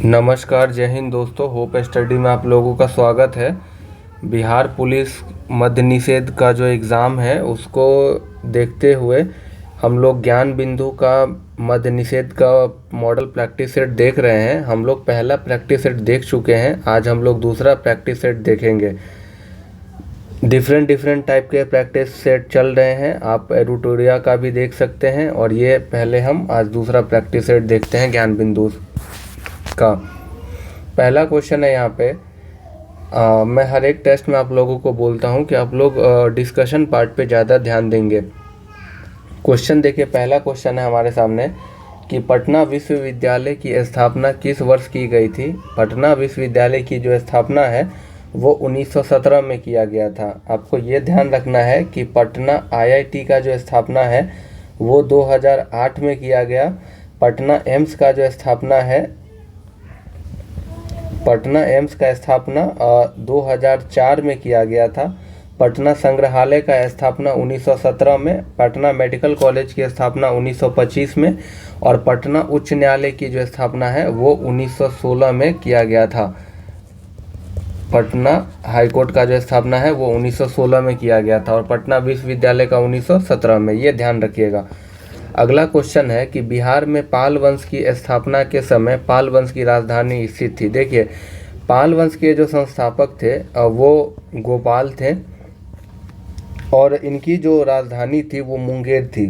नमस्कार, जय हिंद दोस्तों। होप स्टडी में आप लोगों का स्वागत है। बिहार पुलिस मद्य निषेध का जो एग्ज़ाम है उसको देखते हुए हम लोग ज्ञान बिंदु का मद्य निषेध का मॉडल प्रैक्टिस सेट देख रहे हैं। हम लोग पहला प्रैक्टिस सेट देख चुके हैं, आज हम लोग दूसरा प्रैक्टिस सेट देखेंगे। डिफरेंट टाइप के प्रैक्टिस सेट चल रहे हैं, आप एडिटोरिया का भी देख सकते हैं। और ये पहले हम आज दूसरा प्रैक्टिस सेट देखते हैं ज्ञान बिंदु का। पहला क्वेश्चन है यहाँ पे। मैं हर एक टेस्ट में आप लोगों को बोलता हूँ कि आप लोग डिस्कशन पार्ट पे ज़्यादा ध्यान देंगे। क्वेश्चन देखिए, पहला क्वेश्चन है हमारे सामने कि पटना विश्वविद्यालय की स्थापना किस वर्ष की गई थी। पटना विश्वविद्यालय की जो स्थापना है वो 1917 में किया गया था। आपको ये ध्यान रखना है कि पटना आईआईटी का जो स्थापना है वो 2008 में किया गया। पटना एम्स का जो स्थापना है, पटना एम्स का स्थापना 2004 में किया गया था। पटना संग्रहालय का स्थापना 1917 में, पटना मेडिकल कॉलेज की स्थापना 1925 में और पटना उच्च न्यायालय की जो स्थापना है वो 1916 में किया गया था। पटना हाईकोर्ट का जो स्थापना है वो 1916 में किया गया था और पटना विश्वविद्यालय का 1917 में, ये ध्यान रखिएगा। अगला क्वेश्चन है कि बिहार में पाल वंश की स्थापना के समय पाल वंश की राजधानी स्थित थी। देखिए, पाल वंश के जो संस्थापक थे वो गोपाल थे और इनकी जो राजधानी थी वो मुंगेर थी।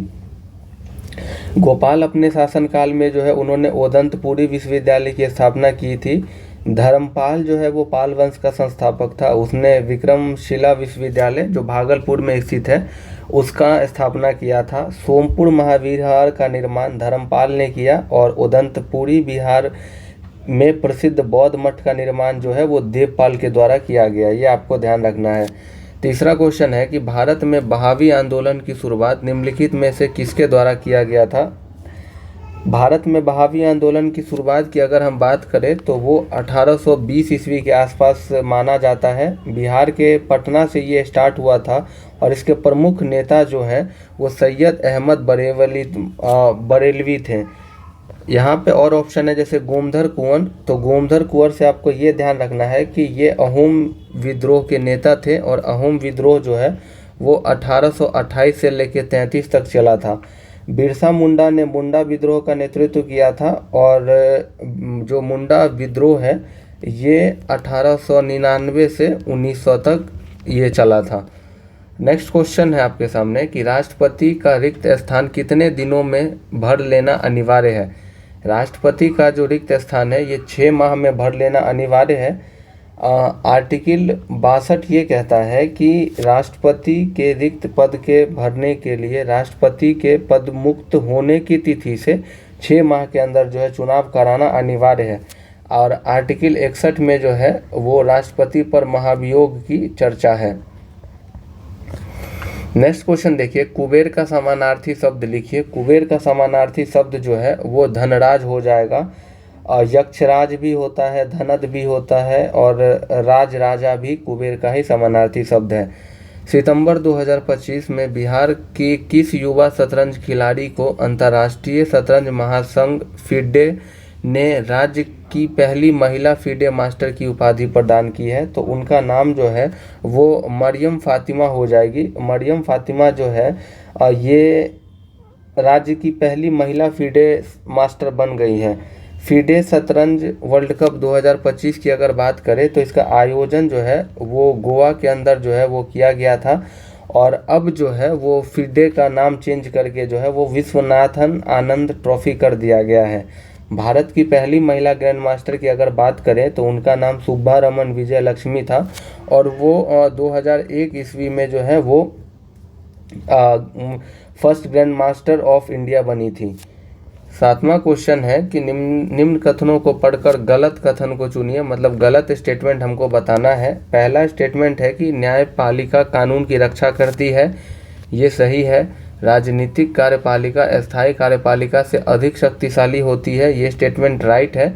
गोपाल अपने शासनकाल में जो है उन्होंने ओदंतपुरी विश्वविद्यालय की स्थापना की थी। धर्मपाल जो है वो पाल वंश का संस्थापक था, उसने विक्रमशिला विश्वविद्यालय जो भागलपुर में स्थित है उसका स्थापना किया था। सोमपुर महाविहार का निर्माण धर्मपाल ने किया और ओदंतपुरी बिहार में प्रसिद्ध बौद्ध मठ का निर्माण जो है वो देवपाल के द्वारा किया गया, ये आपको ध्यान रखना है। तीसरा क्वेश्चन है कि भारत में बहावी आंदोलन की शुरुआत निम्नलिखित में से किसके द्वारा किया गया था। भारत में बहावी आंदोलन की शुरुआत की अगर हम बात करें तो वो 1820 ईस्वी के आसपास माना जाता है। बिहार के पटना से ये स्टार्ट हुआ था और इसके प्रमुख नेता जो हैं वो सैयद अहमद बरेलवी थे। यहाँ पे और ऑप्शन है जैसे गोमधर कुंवर, तो गोमधर कुंवर से आपको ये ध्यान रखना है कि ये अहोम विद्रोह के नेता थे और अहोम विद्रोह जो है वो 1828 से लेकर 33 तक चला था। बिरसा मुंडा ने मुंडा विद्रोह का नेतृत्व किया था और जो मुंडा विद्रोह है ये 1899 से 1900 तक ये चला था। नेक्स्ट क्वेश्चन है आपके सामने कि राष्ट्रपति का रिक्त स्थान कितने दिनों में भर लेना अनिवार्य है। राष्ट्रपति का जो रिक्त स्थान है ये 6 माह में भर लेना अनिवार्य है। आर्टिकल 62 ये कहता है कि राष्ट्रपति के रिक्त पद के भरने के लिए राष्ट्रपति के पद मुक्त होने की तिथि से 6 माह के अंदर जो है चुनाव कराना अनिवार्य है। और आर्टिकल 61 में जो है वो राष्ट्रपति पर महाभियोग की चर्चा है। नेक्स्ट क्वेश्चन देखिए, कुबेर का समानार्थी शब्द लिखिए। कुबेर का समानार्थी शब्द जो है वो धनराज हो जाएगा। यक्षराज भी होता है, धनद भी होता है और राज राजा भी कुबेर का ही समानार्थी शब्द है। सितंबर 2025 में बिहार की किस युवा शतरंज खिलाड़ी को अंतर्राष्ट्रीय शतरंज महासंघ फिडे ने राज्य की पहली महिला फिडे मास्टर की उपाधि प्रदान की है, तो उनका नाम जो है वो मरियम फातिमा हो जाएगी। मरियम फातिमा जो है ये राज्य की पहली महिला फिडे मास्टर बन गई हैं। फिडे शतरंज वर्ल्ड कप 2025 की अगर बात करें तो इसका आयोजन जो है वो गोवा के अंदर जो है वो किया गया था और अब जो है वो फिडे का नाम चेंज करके जो है वो विश्वनाथन आनंद ट्रॉफी कर दिया गया है। भारत की पहली महिला ग्रैंड मास्टर की अगर बात करें तो उनका नाम सुब्बा रमन विजय लक्ष्मी था और वो 2001 ईस्वी में जो है वो first grand master of India बनी थी। 7वां क्वेश्चन है कि निम्न कथनों को पढ़कर गलत कथन को चुनिए, मतलब गलत स्टेटमेंट हमको बताना है। पहला स्टेटमेंट है कि न्यायपालिका कानून की रक्षा करती है, ये सही है। राजनीतिक कार्यपालिका अस्थायी कार्यपालिका से अधिक शक्तिशाली होती है, ये स्टेटमेंट राइट है।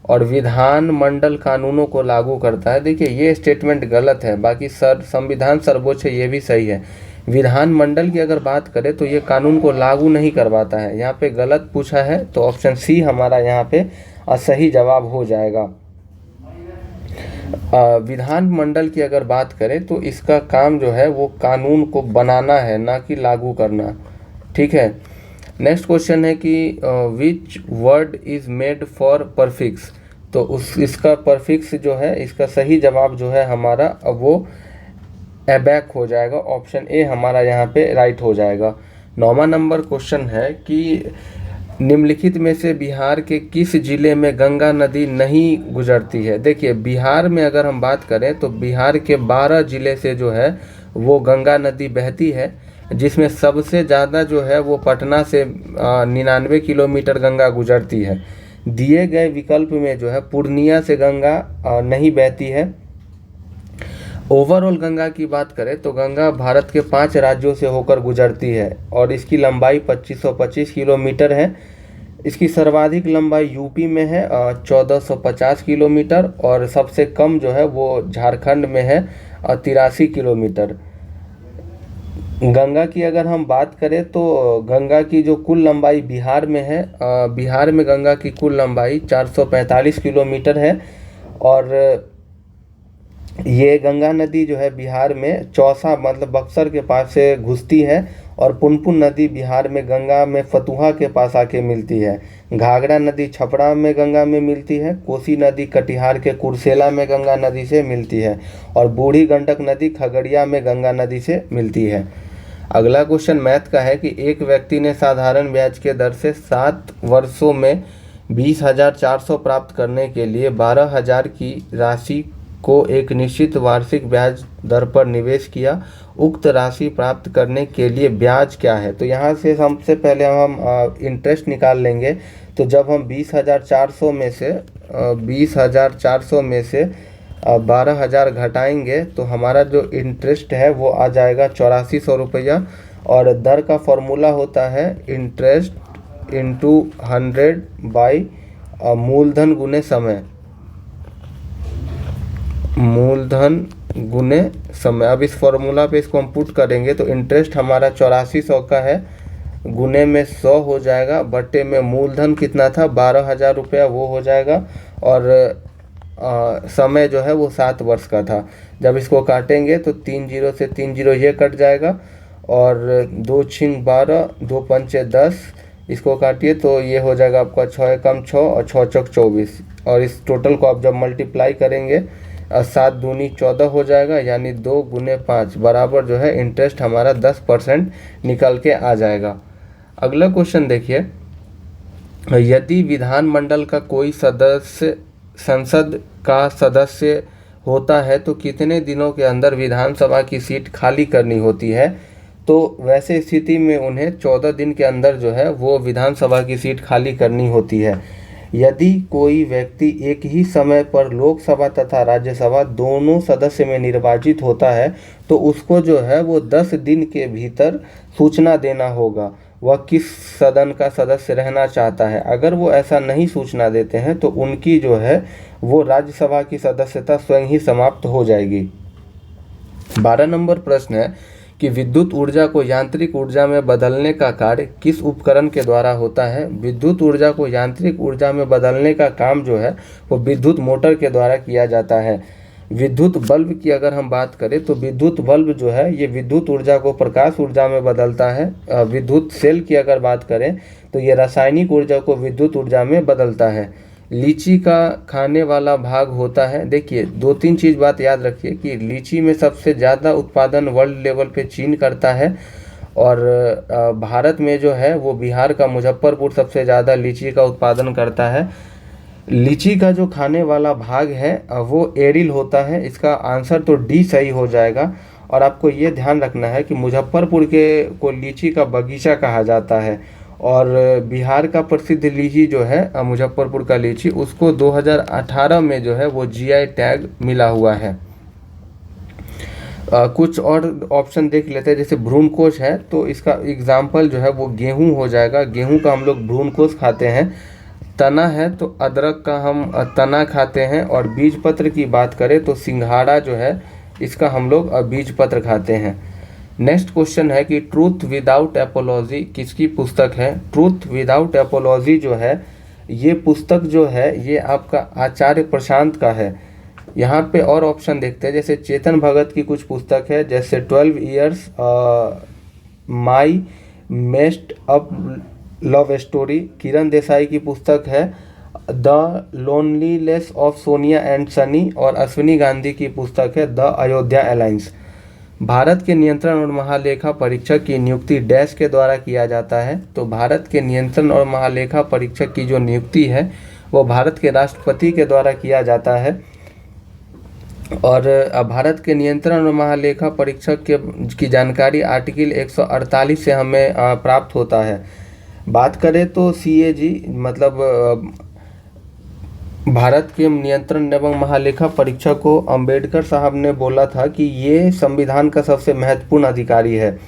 और विधानमंडल कानूनों को लागू करता है, देखिए ये स्टेटमेंट गलत है। बाकी संविधान सर्वोच्च है, ये भी सही है। विधानमंडल की अगर बात करें तो ये कानून को लागू नहीं करवाता है, यहाँ पे गलत पूछा है तो ऑप्शन सी हमारा यहाँ पे सही जवाब हो जाएगा। विधानमंडल की अगर बात करें तो इसका काम जो है वो कानून को बनाना है, ना कि लागू करना। ठीक है। नेक्स्ट क्वेश्चन है कि which word is made for prefix. तो इसका परफिक्स जो है, इसका सही जवाब जो है हमारा वो एबैक हो जाएगा। ऑप्शन ए हमारा यहाँ पे राइट हो जाएगा। 9वां नंबर क्वेश्चन है कि निम्नलिखित में से बिहार के किस जिले में गंगा नदी नहीं गुजरती है। देखिए, बिहार में अगर हम बात करें तो बिहार के 12 जिले से जो है वो गंगा नदी बहती है, जिसमें सबसे ज़्यादा जो है वो पटना से 99 किलोमीटर गंगा गुजरती है। दिए गए विकल्प में जो है पूर्णिया से गंगा नहीं बहती है। ओवरऑल गंगा की बात करें तो गंगा भारत के 5 राज्यों से होकर गुजरती है और इसकी लंबाई 2525 किलोमीटर है। इसकी सर्वाधिक लंबाई यूपी में है 1450 किलोमीटर, और सबसे कम जो है वो झारखंड में है 83 किलोमीटर। गंगा की अगर हम बात करें तो गंगा की जो कुल लंबाई बिहार में है, बिहार में गंगा की कुल लंबाई 445 किलोमीटर है। और ये गंगा नदी जो है बिहार में चौसा मतलब बक्सर के पास से घुसती है, और पुनपुन नदी बिहार में गंगा में फतुहा के पास आके मिलती है। घाघरा नदी छपरा में गंगा में मिलती है। कोसी नदी कटिहार के कुर्सेला में गंगा नदी से मिलती है, और बूढ़ी गंडक नदी खगड़िया में गंगा नदी से मिलती है। अगला क्वेश्चन मैथ का है कि एक व्यक्ति ने साधारण ब्याज के दर से 7 वर्षों में 20,400 प्राप्त करने के लिए 12,000 की राशि को एक निश्चित वार्षिक ब्याज दर पर निवेश किया। उक्त राशि प्राप्त करने के लिए ब्याज क्या है। तो यहाँ से सबसे पहले हम इंटरेस्ट निकाल लेंगे। तो जब हम 20,400 में से 12,000 घटाएंगे तो हमारा जो इंटरेस्ट है वो आ जाएगा 8400 रुपया। और दर का फॉर्मूला होता है इंटरेस्ट इंटू 100 बाई मूलधन गुने समय, मूलधन गुने समय। अब इस फॉर्मूला पे इसको हम पुट करेंगे तो इंटरेस्ट हमारा 8400 का है, गुने में 100 हो जाएगा, बट्टे में मूलधन कितना था 12,000 रुपया वो हो जाएगा, और समय जो है वो 7 वर्ष का था। जब इसको काटेंगे तो 3 0 से 3 0 ये कट जाएगा, और 2 6 12 2 5 10 इसको काटिए तो ये हो जाएगा आपका 6 एकम 6 और 6 चौक 24। और इस टोटल को आप जब मल्टीप्लाई करेंगे 7 दूनी 14 हो जाएगा, यानी 2 गुने 5 बराबर जो है इंटरेस्ट हमारा 10% निकल के आ जाएगा। अगला क्वेश्चन देखिए, यदि विधानमंडल का कोई सदस्य संसद का सदस्य होता है तो कितने दिनों के अंदर विधानसभा की सीट खाली करनी होती है। तो वैसे स्थिति में उन्हें 14 दिन के अंदर जो है वो विधानसभा की सीट खाली करनी होती है। यदि कोई व्यक्ति एक ही समय पर लोकसभा तथा राज्यसभा दोनों सदस्य में निर्वाचित होता है तो उसको जो है वो 10 दिन के भीतर सूचना देना होगा वह किस सदन का सदस्य रहना चाहता है। अगर वो ऐसा नहीं सूचना देते हैं तो उनकी जो है वो राज्यसभा की सदस्यता स्वयं ही समाप्त हो जाएगी। 12 नंबर प्रश्न है कि विद्युत ऊर्जा को यांत्रिक ऊर्जा में बदलने का कार्य किस उपकरण के द्वारा होता है। विद्युत ऊर्जा को यांत्रिक ऊर्जा में बदलने का काम जो है वो विद्युत मोटर के द्वारा किया जाता है। विद्युत बल्ब की अगर हम बात करें तो विद्युत बल्ब जो है ये विद्युत ऊर्जा को प्रकाश ऊर्जा में बदलता है। विद्युत सेल की अगर बात करें तो ये रासायनिक ऊर्जा को विद्युत ऊर्जा में बदलता है। लीची का खाने वाला भाग होता है। देखिए 2-3 चीज़ बात याद रखिए कि लीची में सबसे ज़्यादा उत्पादन वर्ल्ड लेवल पे चीन करता है, और भारत में जो है वो बिहार का मुजफ्फरपुर सबसे ज़्यादा लीची का उत्पादन करता है। लीची का जो खाने वाला भाग है वो एरिल होता है। इसका आंसर तो डी सही हो जाएगा। और आपको ये ध्यान रखना है कि मुजफ्फरपुर के को लीची का बगीचा कहा जाता है, और बिहार का प्रसिद्ध लीची जो है मुजफ्फरपुर का लीची उसको 2018 में जो है वो जीआई टैग मिला हुआ है। कुछ और ऑप्शन देख लेते हैं, जैसे भ्रूणकोश है तो इसका एग्जाम्पल जो है वो गेहूं हो जाएगा। गेहूं का हम लोग भ्रूणकोश खाते हैं। तना है तो अदरक का हम तना खाते हैं। और बीज पत्र की बात करें तो सिंघाड़ा जो है इसका हम लोग बीज पत्र खाते हैं। नेक्स्ट क्वेश्चन है कि ट्रूथ विदाउट एपोलॉजी किसकी पुस्तक है। ट्रूथ विदाउट एपोलॉजी जो है ये पुस्तक जो है ये आपका आचार्य प्रशांत का है। यहाँ पे और ऑप्शन देखते हैं, जैसे चेतन भगत की कुछ पुस्तक है, जैसे 12 ईयर्स, माई messed up love story. Kiran Desai की पुस्तक है the loneliness of Sonia and Sunny, और अश्विनी गांधी की पुस्तक है द अयोध्या अलायंस। भारत के नियंत्रण और महालेखा परीक्षक की नियुक्ति डैश के द्वारा किया जाता है। तो भारत के नियंत्रण और महालेखा परीक्षक की जो नियुक्ति है वो भारत के राष्ट्रपति के द्वारा किया जाता है। और भारत के नियंत्रण और महालेखा परीक्षक की जानकारी आर्टिकल 148 से हमें प्राप्त होता है। बात करें तो CAG मतलब भारत के नियंत्रण एवं महालेखा परीक्षक को अंबेडकर साहब ने बोला था कि ये संविधान का सबसे महत्वपूर्ण अधिकारी है।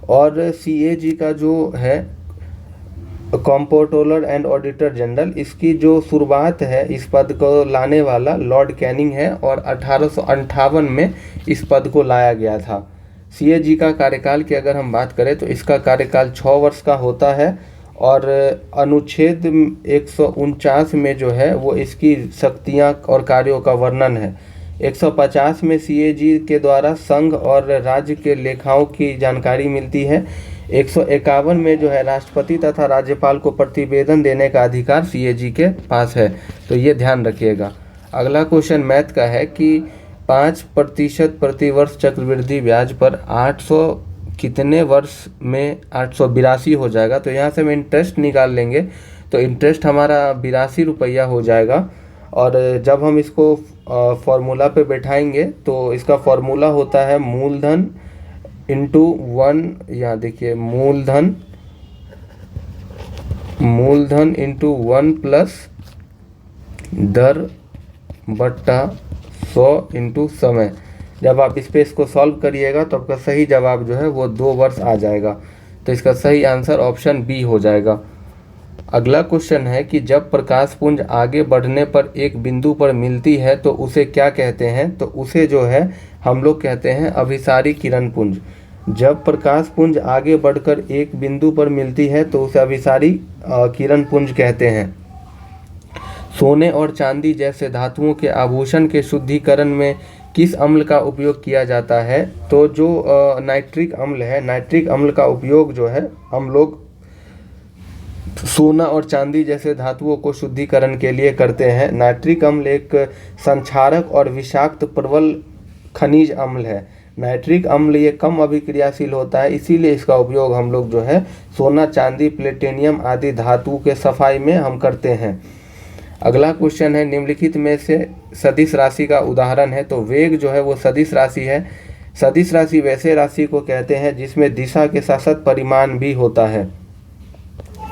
और CAG का जो है कंप्ट्रोलर एंड ऑडिटर जनरल, इसकी जो शुरुआत है इस पद को लाने वाला लॉर्ड कैनिंग है, और 1858 में इस पद को लाया गया था। CAG का कार्यकाल की अगर हम बात करें तो इसका कार्यकाल 6 वर्ष का होता है, और अनुच्छेद 149 में जो है वो इसकी शक्तियां और कार्यों का वर्णन है। 150 में CAG के द्वारा संघ और राज्य के लेखाओं की जानकारी मिलती है। 151 में जो है राष्ट्रपति तथा राज्यपाल को प्रतिवेदन देने का अधिकार CAG के पास है, तो ये ध्यान रखिएगा। अगला क्वेश्चन मैथ का है कि 5% प्रतिवर्ष चक्रवृद्धि ब्याज पर 800 कितने वर्ष में 882 हो जाएगा। तो यहाँ से हम इंटरेस्ट निकाल लेंगे, तो इंटरेस्ट हमारा 82 रुपया हो जाएगा। और जब हम इसको फॉर्मूला पे बैठाएंगे तो इसका फॉर्मूला होता है मूलधन इंटू 1, यहाँ देखिए मूलधन इंटू 1 प्लस दर बट्टा 100 इंटू समय। जब आप इस पे इसको सॉल्व करिएगा तो आपका सही जवाब जो है वो 2 वर्ष आ जाएगा। तो इसका सही आंसर ऑप्शन बी हो जाएगा। अगला क्वेश्चन है कि जब प्रकाश पुंज आगे बढ़ने पर एक बिंदु पर मिलती है तो उसे क्या कहते हैं। तो उसे जो है हम लोग कहते हैं अभिसारी किरण पुंज। जब प्रकाश पुंज आगे बढ़कर एक बिंदु पर मिलती है तो उसे अभिसारी किरण पुंज कहते हैं। सोने और चांदी जैसे धातुओं के आभूषण के शुद्धिकरण में किस अम्ल का उपयोग किया जाता है। तो जो नाइट्रिक अम्ल है, नाइट्रिक अम्ल का उपयोग जो है हम लोग सोना और चांदी जैसे धातुओं को शुद्धिकरण के लिए करते हैं। नाइट्रिक अम्ल एक संक्षारक और विषाक्त प्रबल खनिज अम्ल है। नाइट्रिक अम्ल ये कम अभिक्रियाशील होता है, इसीलिए इसका उपयोग हम लोग जो है सोना, चांदी, प्लेटिनियम आदि धातु के सफाई में हम करते हैं। अगला क्वेश्चन है निम्नलिखित में से सदिश राशि का उदाहरण है। तो वेग जो है वो सदिश राशि है। सदिश राशि वैसे राशि को कहते हैं जिसमें दिशा के साथ साथ परिमाण भी होता है।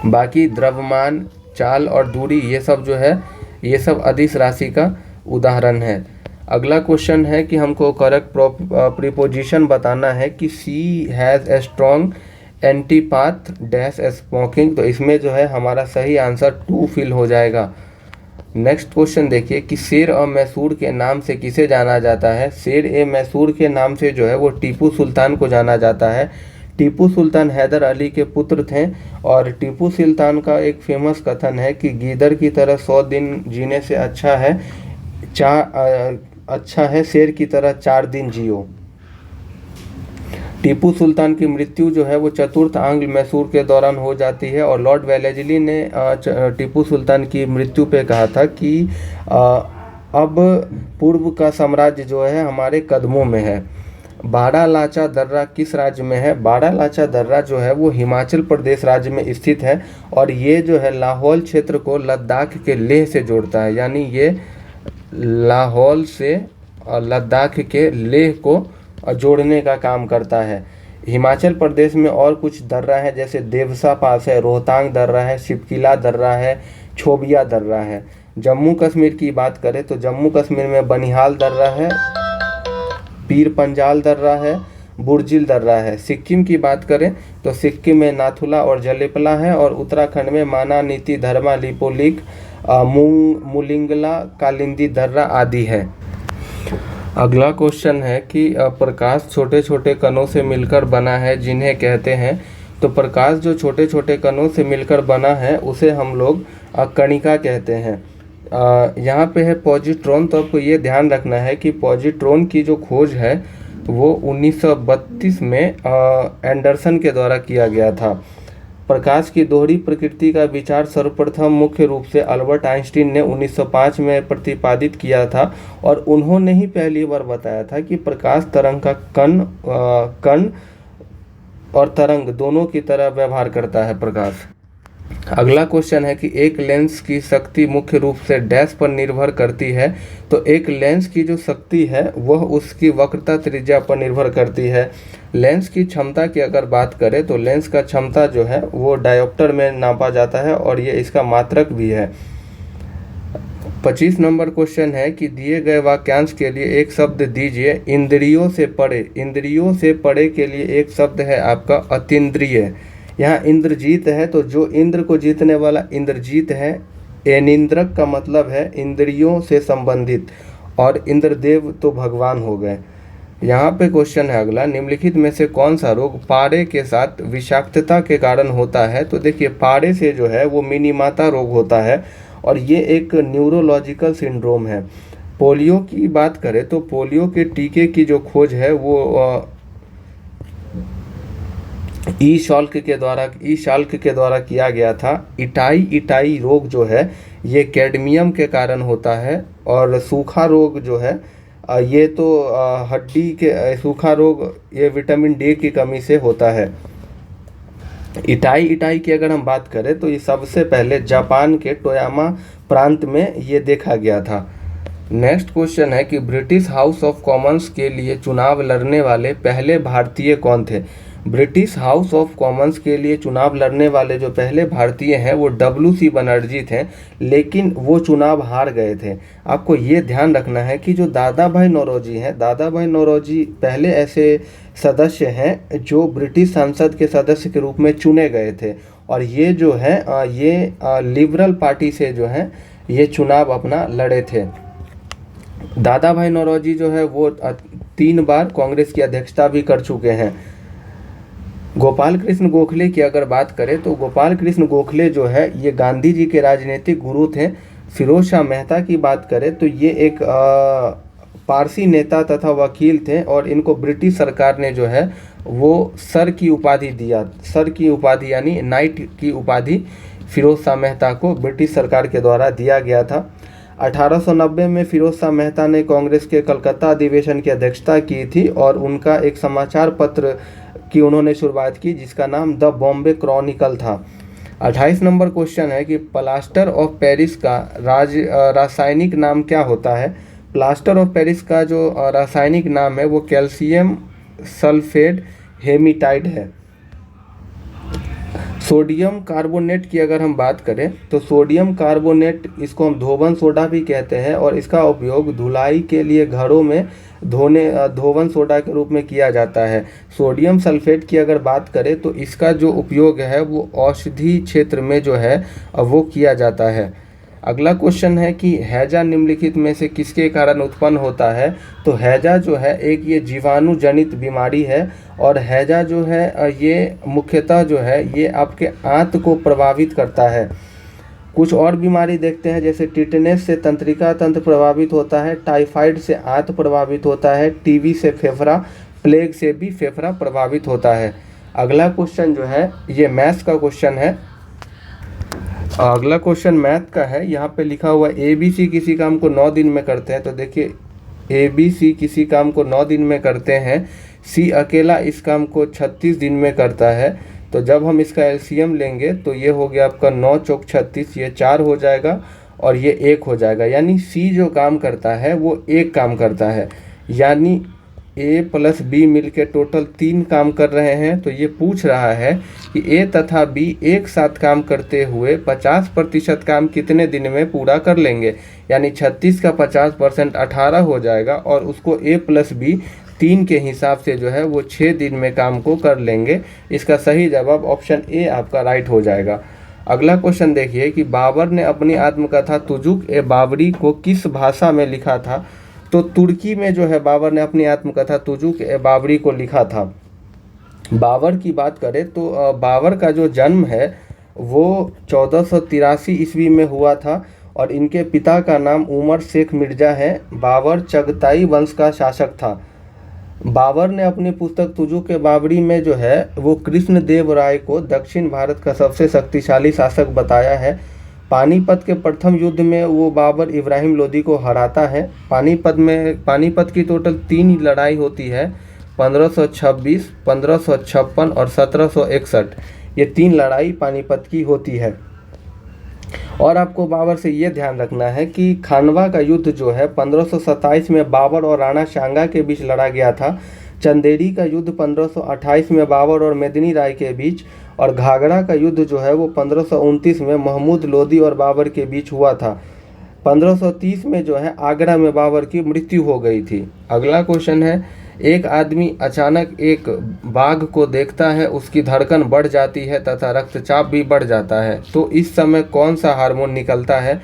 बाकी द्रव्यमान, चाल और दूरी ये सब जो है ये सब अदिश राशि का उदाहरण है। अगला क्वेश्चन है कि हमको करेक्ट प्रीपोजिशन बताना है कि she has a strong antipathy dash smoking. तो इसमें जो है हमारा सही आंसर 2 फिल हो जाएगा। नेक्स्ट क्वेश्चन देखिए कि शेर और मैसूर के नाम से किसे जाना जाता है। शेर ए मैसूर के नाम से जो है वो टीपू सुल्तान को जाना जाता है। टीपू सुल्तान हैदर अली के पुत्र थे, और टीपू सुल्तान का एक फेमस कथन है कि गीदड़ की तरह 100 दिन जीने से अच्छा है शेर की तरह 4 दिन जियो। टीपू सुल्तान की मृत्यु जो है वो चतुर्थ आंग्ल मैसूर के दौरान हो जाती है, और लॉर्ड वेलेस्ली ने टीपू सुल्तान की मृत्यु पे कहा था कि अब पूर्व का साम्राज्य जो है हमारे कदमों में है। बारालाचा दर्रा किस राज्य में है। बारालाचा दर्रा जो है वो हिमाचल प्रदेश राज्य में स्थित है, और ये जो है लाहौल क्षेत्र को लद्दाख के लेह से जोड़ता है। यानी ये लाहौल से लद्दाख के लेह को जोड़ने का काम करता है। हिमाचल प्रदेश में और कुछ दर्रा है, जैसे देवसा पास है, रोहतांग दर्रा है, शिपकिला दर्रा है, छोबिया दर्रा है। जम्मू कश्मीर की बात करें तो जम्मू कश्मीर में बनिहाल दर्रा है, पीर पंजाल दर्रा है, बुर्जिल दर्रा है। सिक्किम की बात करें तो सिक्किम में नाथुला और जलेपला है, और उत्तराखंड में माना, नीति, धर्मा, लिपोलिक, मुलिंगला, कालिंदी दर्रा आदि है। अगला क्वेश्चन है कि प्रकाश छोटे छोटे कणों से मिलकर बना है जिन्हें कहते हैं। तो प्रकाश जो छोटे छोटे कणों से मिलकर बना है उसे हम लोग कणिका कहते हैं। यहाँ पे है पॉजिट्रॉन। तो आपको ये ध्यान रखना है कि पॉजिट्रॉन की जो खोज है वो 1932 में एंडरसन के द्वारा किया गया था। प्रकाश की दोहरी प्रकृति का विचार सर्वप्रथम मुख्य रूप से अल्बर्ट आइंस्टीन ने 1905 में प्रतिपादित किया था और उन्होंने ही पहली बार बताया था कि प्रकाश तरंग का कण और तरंग दोनों की तरह व्यवहार करता है प्रकाश। अगला क्वेश्चन है कि एक लेंस की शक्ति मुख्य रूप से डैश पर निर्भर करती है। तो एक लेंस की जो शक्ति है वह उसकी वक्रता त्रिज्या पर निर्भर करती है। लेंस की क्षमता की अगर बात करें तो लेंस का क्षमता जो है वो डायोप्टर में नापा जाता है और ये इसका मात्रक भी है। 25 नंबर क्वेश्चन है कि दिए गए वाक्यांश के लिए एक शब्द दीजिए। इंद्रियों से परे। इंद्रियों से परे के लिए एक शब्द है आपका अतीन्द्रिय। यहाँ इंद्रजीत है तो जो इंद्र को जीतने वाला इंद्रजीत है। ऐनिंद्रक का मतलब है इंद्रियों से संबंधित और इंद्रदेव तो भगवान हो गए। यहाँ पे क्वेश्चन है अगला, निम्नलिखित में से कौन सा रोग पारे के साथ विषाक्तता के कारण होता है। तो देखिए पारे से जो है वो मिनीमाता रोग होता है और ये एक न्यूरोलॉजिकल सिंड्रोम है। पोलियो की बात करें तो पोलियो के टीके की जो खोज है वो ई शाल्क के द्वारा किया गया था। इटाई रोग जो है ये कैडमियम के कारण होता है और सूखा रोग जो है ये तो हड्डी के सूखा रोग ये विटामिन डी की कमी से होता है। इटाई की अगर हम बात करें तो ये सबसे पहले जापान के टोयामा प्रांत में ये देखा गया था। नेक्स्ट क्वेश्चन है कि ब्रिटिश हाउस ऑफ कॉमन्स के लिए चुनाव लड़ने वाले पहले भारतीय कौन थे। ब्रिटिश हाउस ऑफ कॉमन्स के लिए चुनाव लड़ने वाले जो पहले भारतीय हैं वो WC बनर्जी थे, लेकिन वो चुनाव हार गए थे। आपको ये ध्यान रखना है कि जो दादा भाई नौरोजी हैं, दादा भाई नौरोजी पहले ऐसे सदस्य हैं जो ब्रिटिश संसद के सदस्य के रूप में चुने गए थे और ये जो है ये लिबरल पार्टी से जो है ये चुनाव अपना लड़े थे। दादा भाई नौरोजी जो है वो 3 बार कांग्रेस की अध्यक्षता भी कर चुके हैं। गोपाल कृष्ण गोखले की अगर बात करें तो गोपाल कृष्ण गोखले जो है ये गांधी जी के राजनीतिक गुरु थे। फिरोज शाह मेहता की बात करें तो ये एक पारसी नेता तथा वकील थे और इनको ब्रिटिश सरकार ने जो है वो सर की उपाधि यानी नाइट की उपाधि फिरोज शाह मेहता को ब्रिटिश सरकार के द्वारा दिया गया था। 1890 में फिरोज शाह मेहता ने कांग्रेस के कलकत्ता अधिवेशन की अध्यक्षता की थी और उनका एक समाचार पत्र की उन्होंने शुरुआत की जिसका नाम द बॉम्बे क्रॉनिकल था। 28 नंबर क्वेश्चन है कि प्लास्टर ऑफ पेरिस का रासायनिक नाम क्या होता है। प्लास्टर ऑफ पेरिस का जो रासायनिक नाम है वो कैल्शियम सल्फेट हेमीटाइड है। सोडियम कार्बोनेट की अगर हम बात करें तो सोडियम कार्बोनेट इसको हम धोवन सोडा भी कहते हैं और इसका उपयोग धुलाई के लिए घरों में धोवन सोडा के रूप में किया जाता है। सोडियम सल्फेट की अगर बात करें तो इसका जो उपयोग है वो औषधि क्षेत्र में जो है वो किया जाता है। अगला क्वेश्चन है कि हैजा निम्नलिखित में से किसके कारण उत्पन्न होता है। तो हैजा जो है एक ये जीवाणु जनित बीमारी है और हैजा जो है ये मुख्यतः जो है ये आपके आंत को प्रभावित करता है। कुछ और बीमारी देखते हैं जैसे टिटनेस से तंत्रिका तंत्र प्रभावित होता है, टाइफाइड से आंत प्रभावित होता है, टीबी से फेफड़ा, प्लेग से भी फेफड़ा प्रभावित होता है। अगला क्वेश्चन जो है ये मैथ्स का क्वेश्चन है। अगला क्वेश्चन मैथ का है। यहाँ पे लिखा हुआ ABC किसी काम को 9 दिन में करते हैं। तो देखिए ABC किसी काम को 9 दिन में करते हैं, C अकेला इस काम को 36 दिन में करता है। तो जब हम इसका LCM लेंगे तो ये हो गया आपका 9 चौक 36, ये 4 हो जाएगा और ये 1 हो जाएगा। यानी C जो काम करता है वो 1 काम करता है, यानी A प्लस B मिलके टोटल 3 काम कर रहे हैं। तो ये पूछ रहा है कि A तथा B एक साथ काम करते हुए 50% काम कितने दिन में पूरा कर लेंगे। यानी 36 का 50% 18 हो जाएगा और उसको A प्लस B 3 के हिसाब से जो है वो 6 दिन में काम को कर लेंगे। इसका सही जवाब ऑप्शन A आपका राइट हो जाएगा। अगला क्वेश्चन देखिए कि बाबर ने अपनी आत्मकथा तुजुक ए बाबरी को किस भाषा में लिखा था। तो तुर्की में जो है बाबर ने अपनी आत्मकथा तुजुक ए बाबरी को लिखा था। बाबर की बात करें तो बाबर का जो जन्म है वो 1483 ईस्वी में हुआ था और इनके पिता का नाम उमर शेख मिर्ज़ा है। बाबर चगताई वंश का शासक था। बाबर ने अपनी पुस्तक तुजु के बाबरी में जो है वो कृष्णदेव राय को दक्षिण भारत का सबसे शक्तिशाली शासक बताया है। पानीपत के प्रथम युद्ध में वो बाबर इब्राहिम लोदी को हराता है। पानीपत की टोटल 3 लड़ाई होती है, 1526, 1556 और 1761। ये 3 लड़ाई पानीपत की होती है। और आपको बाबर से ये ध्यान रखना है कि खानवा का युद्ध जो है 1527 में बाबर और राणा सांगा के बीच लड़ा गया था। चंदेरी का युद्ध 1528 में बाबर और मेदिनी राय के बीच, और घाघरा का युद्ध जो है वो 1529 में महमूद लोदी और बाबर के बीच हुआ था। 1530 में जो है आगरा में बाबर की मृत्यु हो गई थी। अगला क्वेश्चन है, एक आदमी अचानक एक बाघ को देखता है, उसकी धड़कन बढ़ जाती है तथा रक्तचाप भी बढ़ जाता है, तो इस समय कौन सा हार्मोन निकलता है?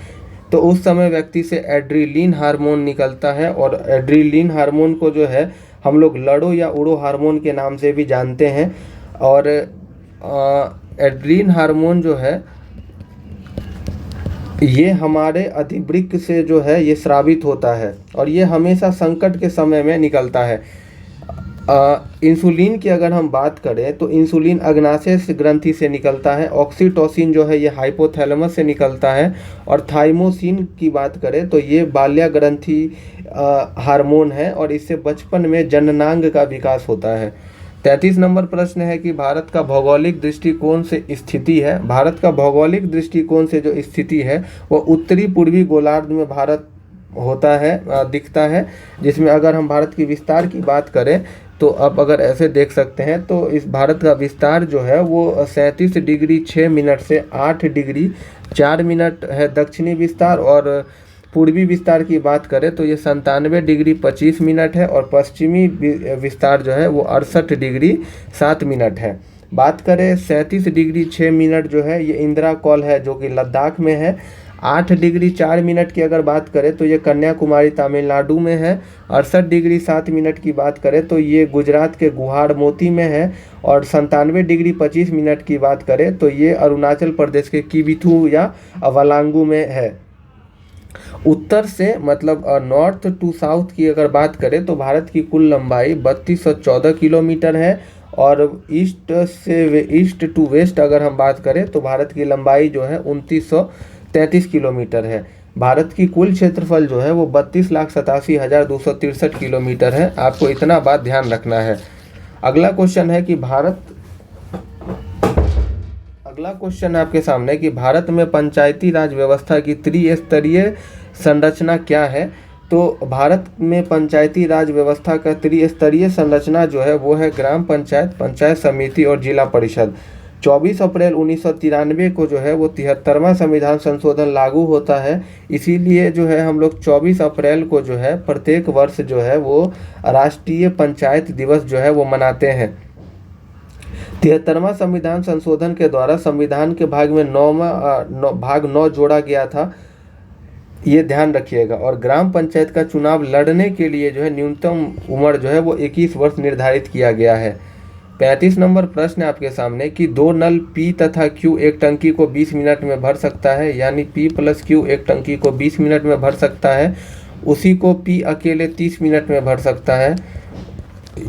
तो उस समय व्यक्ति से एड्रीलिन हार्मोन निकलता है, और एड्रीलिन हार्मोन को जो है हम लोग लड़ो या उड़ो हार्मोन के नाम से भी जानते हैं। और एड्रीलिन हार्मोन जो है ये हमारे अधिवृक्क से जो है ये स्रावित होता है और ये हमेशा संकट के समय में निकलता है। इंसुलिन की अगर हम बात करें तो इंसुलिन अग्नाशय ग्रंथि से निकलता है। ऑक्सीटोसिन जो है ये हाइपोथैलेमस से निकलता है। और थाइमोसिन की बात करें तो ये बाल्या ग्रंथि हार्मोन है और इससे बचपन में जननांग का विकास होता है। 33 नंबर प्रश्न है कि भारत का भौगोलिक दृष्टिकोण से स्थिति है। भारत का भौगोलिक दृष्टिकोण से जो स्थिति है वो उत्तरी पूर्वी गोलार्ध में भारत होता है, दिखता है, जिसमें अगर हम भारत की विस्तार की बात करें तो अब अगर ऐसे देख सकते हैं तो इस भारत का विस्तार जो है वो 37 डिग्री 6 मिनट से 8 डिग्री 4 मिनट है दक्षिणी विस्तार, और पूर्वी विस्तार की बात करें तो ये 97 डिग्री 25 मिनट है, और पश्चिमी विस्तार जो है वो 68 डिग्री 7 मिनट है। बात करें 37 डिग्री 6 मिनट जो है ये इंदिरा कौल है जो कि लद्दाख में है। 8 डिग्री 4 मिनट की अगर बात करें तो ये कन्याकुमारी तमिलनाडु में है। 68 डिग्री 7 मिनट की बात करें तो ये गुजरात के गुहाड़ मोती में है। और 97 डिग्री 25 मिनट की बात करें तो ये अरुणाचल प्रदेश के किबिथु या अवालांगू में है। उत्तर से मतलब नॉर्थ टू साउथ की अगर बात करें तो भारत की कुल लंबाई 3214 किलोमीटर है, और ईस्ट टू वेस्ट अगर हम बात करें तो भारत की लंबाई जो है 2933 किलोमीटर है। भारत की कुल क्षेत्रफल जो है वो 32,87,263 किलोमीटर है। आपको इतना बात ध्यान रखना है। अगला क्वेश्चन है कि अगला क्वेश्चन है आपके सामने कि भारत में पंचायती राज व्यवस्था की त्रिस्तरीय संरचना क्या है? तो भारत में पंचायती राज व्यवस्था का त्रिस्तरीय संरचना जो है वो है ग्राम पंचायत, पंचायत समिति और जिला परिषद। 24 अप्रैल 1993 को जो है वो 73वां संविधान संशोधन लागू होता है। इसीलिए जो है हम लोग 24 अप्रैल को जो है प्रत्येक वर्ष जो है वो राष्ट्रीय पंचायत दिवस जो है वो मनाते हैं। 73वां संविधान संशोधन के द्वारा संविधान के भाग में भाग 9 जोड़ा गया था, ये ध्यान रखिएगा। और ग्राम पंचायत का चुनाव लड़ने के लिए जो है न्यूनतम उम्र जो है वो 21 वर्ष निर्धारित किया गया है। 35 नंबर प्रश्न है आपके सामने कि 2 नल P तथा Q एक टंकी को 20 मिनट में भर सकता है, यानी P + Q एक टंकी को 20 मिनट में भर सकता है, उसी को P अकेले 30 मिनट में भर सकता है।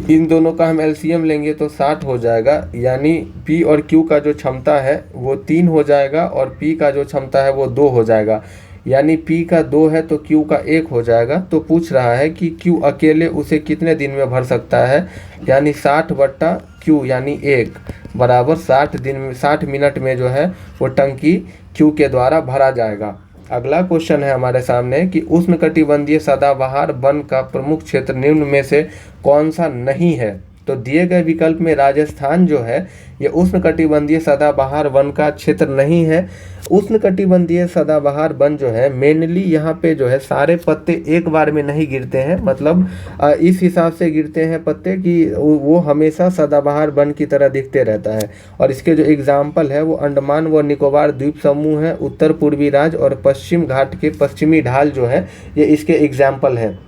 इन दोनों का हम एलसीएम लेंगे तो 60 हो जाएगा, यानी P और Q का जो क्षमता है वो 3 हो जाएगा और P का जो क्षमता है वो 2 हो जाएगा, यानी P का 2 है तो Q का 1 हो जाएगा। तो पूछ रहा है कि Q अकेले उसे कितने दिन में भर सकता है, यानी 60/Q यानी 1 बराबर 60 मिनट में जो है वो टंकी Q के द्वारा भरा जाएगा। अगला क्वेश्चन है हमारे सामने कि उष्णकटिबंधीय सदाबहार वन का प्रमुख क्षेत्र निम्न में से कौन सा नहीं है? तो दिए गए विकल्प में राजस्थान जो है ये उष्णकटिबंधीय सदाबहार वन का क्षेत्र नहीं है। उष्णकटिबंधीय सदाबहार वन जो है मेनली यहाँ पे जो है सारे पत्ते एक बार में नहीं गिरते हैं, मतलब इस हिसाब से गिरते हैं पत्ते कि वो हमेशा सदाबहार वन की तरह दिखते रहता है। और इसके जो एग्जाम्पल है वो अंडमान व निकोबार द्वीप समूह है, उत्तर पूर्वी राज्य और पश्चिम घाट के पश्चिमी ढाल जो है ये इसके एग्जाम्पल हैं।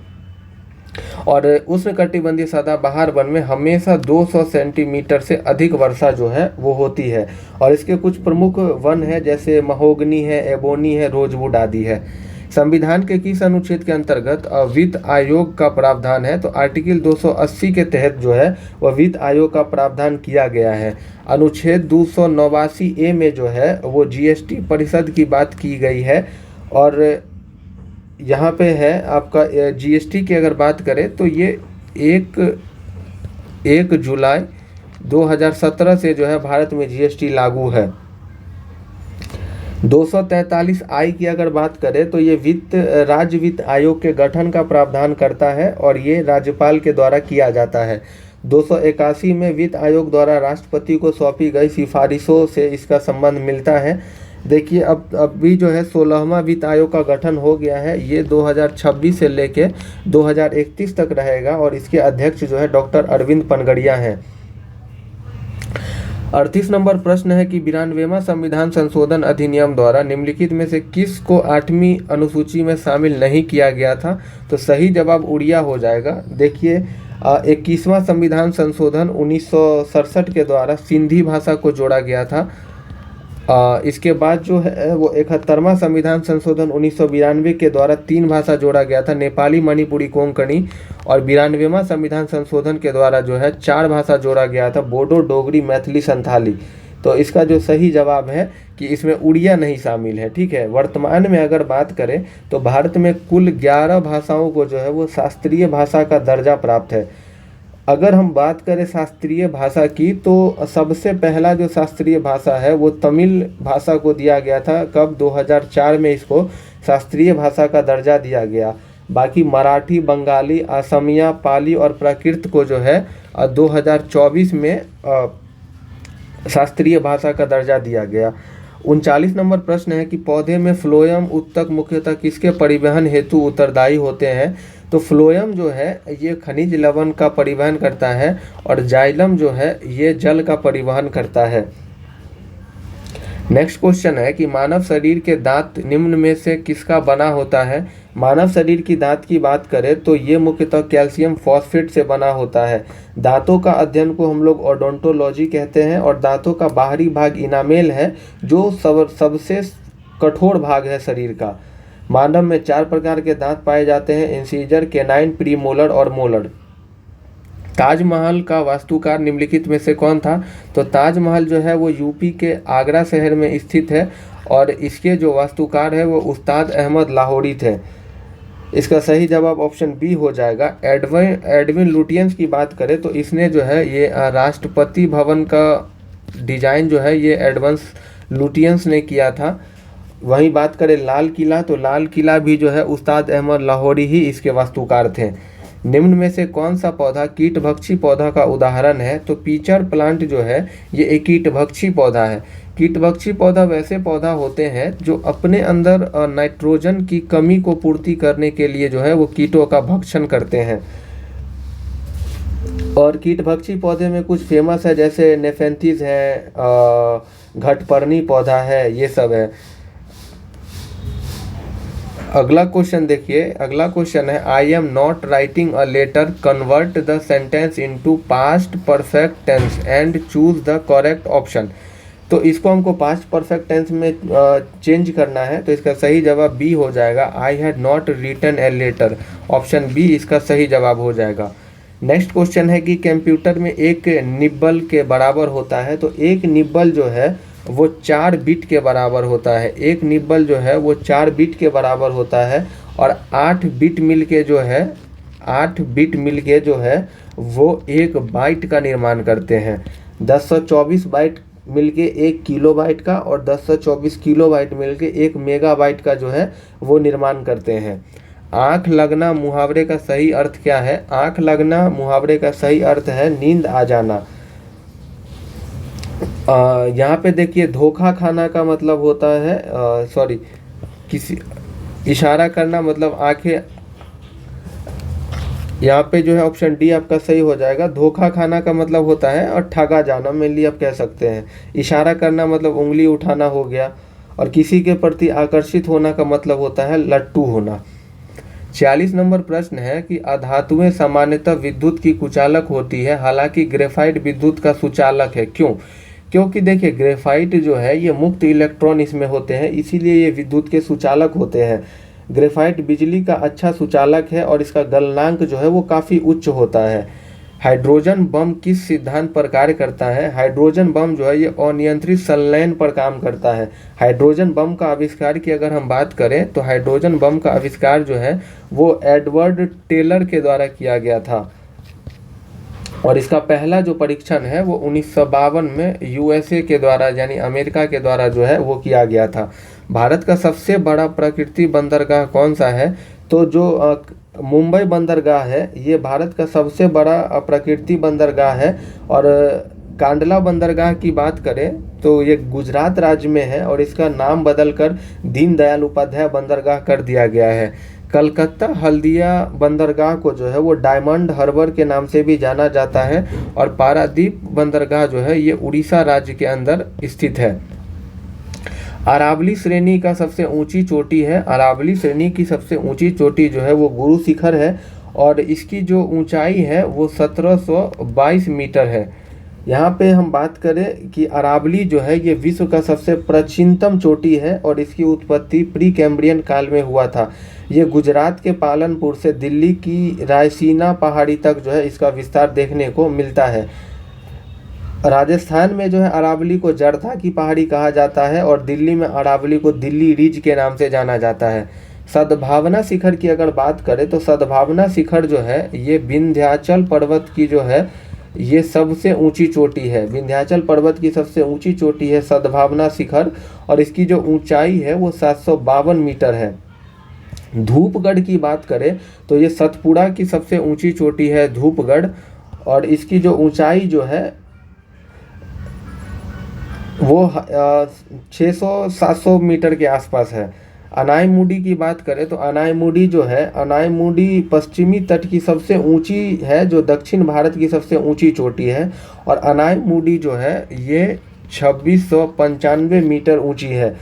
और उष्णकटिबंधीय सदाबहार वन में हमेशा 200 सेंटीमीटर से अधिक वर्षा जो है वो होती है। और इसके कुछ प्रमुख वन है, जैसे महोगनी है, एबोनी है, रोजवुड आदि है। संविधान के किस अनुच्छेद के अंतर्गत वित्त आयोग का प्रावधान है? तो आर्टिकल 280 के तहत जो है वह वित्त आयोग का प्रावधान किया गया है। अनुच्छेद 289A में जो है वो जीएसटी परिषद की बात की गई है। और यहाँ पे है आपका जीएसटी की अगर बात करें तो ये 1 जुलाई 2017 से जो है भारत में जीएसटी लागू है। 243I की अगर बात करें तो ये राज्य वित्त आयोग के गठन का प्रावधान करता है और ये राज्यपाल के द्वारा किया जाता है। 281 में वित्त आयोग द्वारा राष्ट्रपति को सौंपी गई सिफारिशों से इसका संबंध मिलता है। देखिए अब भी जो है 16वां वित्त आयोग का गठन हो गया है। ये 2026 से लेके 2031 तक रहेगा और इसके अध्यक्ष जो है डॉक्टर अरविंद पनगड़िया हैं। 38 नंबर प्रश्न है कि 92वां संविधान संशोधन अधिनियम द्वारा निम्नलिखित में से किस को 8वीं अनुसूची में शामिल नहीं किया गया था? तो सही जवाब उड़िया हो जाएगा। देखिए 21वां संविधान संशोधन 1967 के द्वारा सिंधी भाषा को जोड़ा गया था। इसके बाद जो है वो 71वां संविधान संशोधन 1992 के द्वारा 3 भाषा जोड़ा गया था, नेपाली, मणिपुरी, कोंकणी। और 92वां संविधान संशोधन के द्वारा जो है 4 भाषा जोड़ा गया था, बोडो, डोगरी, मैथिली, संथाली। तो इसका जो सही जवाब है कि इसमें उड़िया नहीं शामिल है। ठीक है। वर्तमान में अगर बात करें तो भारत में कुल 11 भाषाओं को जो है वो शास्त्रीय भाषा का दर्जा प्राप्त है। अगर हम बात करें शास्त्रीय भाषा की तो सबसे पहला जो शास्त्रीय भाषा है वो तमिल भाषा को दिया गया था। कब? 2004 में इसको शास्त्रीय भाषा का दर्जा दिया गया। बाकी मराठी, बंगाली, असमिया, पाली और प्राकृत को जो है 2024 में शास्त्रीय भाषा का दर्जा दिया गया। 39 नंबर प्रश्न है कि पौधे में फ्लोएम उत्तक मुख्यतः किसके परिवहन हेतु उत्तरदायी होते हैं? तो फ्लोएम जो है ये खनिज लवण का परिवहन करता है और जाइलम जो है ये जल का परिवहन करता है। नेक्स्ट क्वेश्चन है कि मानव शरीर के दांत निम्न में से किसका बना होता है? मानव शरीर की दांत की बात करें तो ये मुख्यतः कैल्शियम फॉस्फेट से बना होता है। दांतों का अध्ययन को हम लोग ओडोंटोलॉजी कहते हैं और दांतों का बाहरी भाग इनामेल है जो सबसे कठोर भाग है शरीर का। मानव में 4 प्रकार के दांत पाए जाते हैं, इंसीजर, केनाइन, प्रीमोलर और मोलर। ताजमहल का वास्तुकार निम्नलिखित में से कौन था? तो ताजमहल जो है वो यूपी के आगरा शहर में स्थित है और इसके जो वास्तुकार है वो उस्ताद अहमद लाहौरी थे। इसका सही जवाब ऑप्शन बी हो जाएगा। एडविन लुटियंस की बात करें तो इसने जो है ये राष्ट्रपति भवन का डिजाइन जो है ये एडविन लुटियंस ने किया था। वहीं बात करें लाल किला तो लाल किला भी जो है उस्ताद अहमद लाहौरी ही इसके वास्तुकार थे। निम्न में से कौन सा पौधा कीटभक्षी पौधा का उदाहरण है? तो पीचर प्लांट जो है ये एक कीटभक्षी पौधा है। कीटभक्षी पौधा वैसे पौधा होते हैं जो अपने अंदर नाइट्रोजन की कमी को पूर्ति करने के लिए जो है वो कीटों का भक्षण करते हैं। और कीटभक्षी पौधे में कुछ फेमस है, जैसे नेफेंथिस है, घटपर्णी पौधा है, ये सब है। अगला क्वेश्चन देखिए। अगला क्वेश्चन है I am not writing a letter, convert the sentence into past perfect tense and choose the correct option. तो इसको हमको पास्ट परफेक्ट टेंस में चेंज करना है तो इसका सही जवाब बी हो जाएगा। I had not written a letter, option B इसका सही जवाब हो जाएगा। नेक्स्ट क्वेश्चन है कि कंप्यूटर में एक निब्बल के बराबर होता है। तो एक निब्बल जो है वो 4 बिट के बराबर होता है। एक निब्बल जो है वो 4 बिट के बराबर होता है और 8 बिट मिलके जो है 8 बिट मिलके जो है वो 1 बाइट का निर्माण करते हैं। 1024 बाइट मिलके 1 किलोबाइट का और 1024 किलोबाइट मिलके 1 मेगाबाइट का जो है वो निर्माण करते हैं। आँख लगना मुहावरे का सही अर्थ क्या है? आँख लगना मुहावरे का सही अर्थ है नींद आ जाना। यहाँ पे देखिए धोखा खाना का मतलब होता है किसी इशारा करना, मतलब आंखें। यहाँ पे जो है ऑप्शन डी आपका सही हो जाएगा। धोखा खाना का मतलब होता है और ठगा जाना मेनली आप कह सकते हैं। इशारा करना मतलब उंगली उठाना हो गया और किसी के प्रति आकर्षित होना का मतलब होता है लट्टू होना। 46 नंबर प्रश्न है कि अधातुएं सामान्यतः विद्युत की कुचालक होती है, हालांकि ग्रेफाइट विद्युत का सुचालक है। क्यों? क्योंकि देखिए ग्रेफाइट जो है ये मुक्त इलेक्ट्रॉन इसमें होते हैं, इसीलिए ये विद्युत के सुचालक होते हैं। ग्रेफाइट बिजली का अच्छा सुचालक है और इसका गलनांक जो है वो काफ़ी उच्च होता है। हाइड्रोजन बम किस सिद्धांत पर कार्य करता है? हाइड्रोजन बम जो है ये अनियंत्रित संलयन पर काम करता है। हाइड्रोजन बम का आविष्कार की अगर हम बात करें तो हाइड्रोजन बम का आविष्कार जो है वो एडवर्ड टेलर के द्वारा किया गया था और इसका पहला जो परीक्षण है वो 1952 में यूएसए के द्वारा यानी अमेरिका के द्वारा जो है वो किया गया था। भारत का सबसे बड़ा प्राकृतिक बंदरगाह कौन सा है? तो जो मुंबई बंदरगाह है ये भारत का सबसे बड़ा प्राकृतिक बंदरगाह है। और कांडला बंदरगाह की बात करें तो ये गुजरात राज्य में है और इसका नाम बदलकर दीनदयाल उपाध्याय बंदरगाह कर दिया गया है। कलकत्ता हल्दिया बंदरगाह को जो है वो डायमंड हार्बर के नाम से भी जाना जाता है और पारादीप बंदरगाह जो है ये उड़ीसा राज्य के अंदर स्थित है। अरावली श्रेणी का सबसे ऊंची चोटी है। अरावली श्रेणी की सबसे ऊंची चोटी जो है वो गुरु शिखर है और इसकी जो ऊंचाई है वो 1722 मीटर है। यहाँ पे हम बात करें कि अरावली जो है ये विश्व का सबसे प्राचीनतम चोटी है और इसकी उत्पत्ति प्री कैम्ब्रियन काल में हुआ था। ये गुजरात के पालनपुर से दिल्ली की रायसीना पहाड़ी तक जो है इसका विस्तार देखने को मिलता है। राजस्थान में जो है अरावली को जड़धा की पहाड़ी कहा जाता है और दिल्ली में अरावली को दिल्ली रिज के नाम से जाना जाता है। सद्भावना शिखर की अगर बात करें तो सद्भावना शिखर जो है ये विंध्याचल पर्वत की जो है ये सबसे ऊंची चोटी है। विंध्याचल पर्वत की सबसे ऊंची चोटी है सद्भावना शिखर और इसकी जो ऊंचाई है वो 752 मीटर है। धूपगढ़ की बात करें तो ये सतपुड़ा की सबसे ऊंची चोटी है धूपगढ़ और इसकी जो ऊंचाई जो है वो 600-700 मीटर के आसपास है। अनायमुडी की बात करें तो अनायमुडी जो है अनायमुडी पश्चिमी तट की सबसे ऊंची है जो दक्षिण भारत की सबसे ऊंची चोटी है और अनायमुडी जो है ये 2695 मीटर ऊंची है।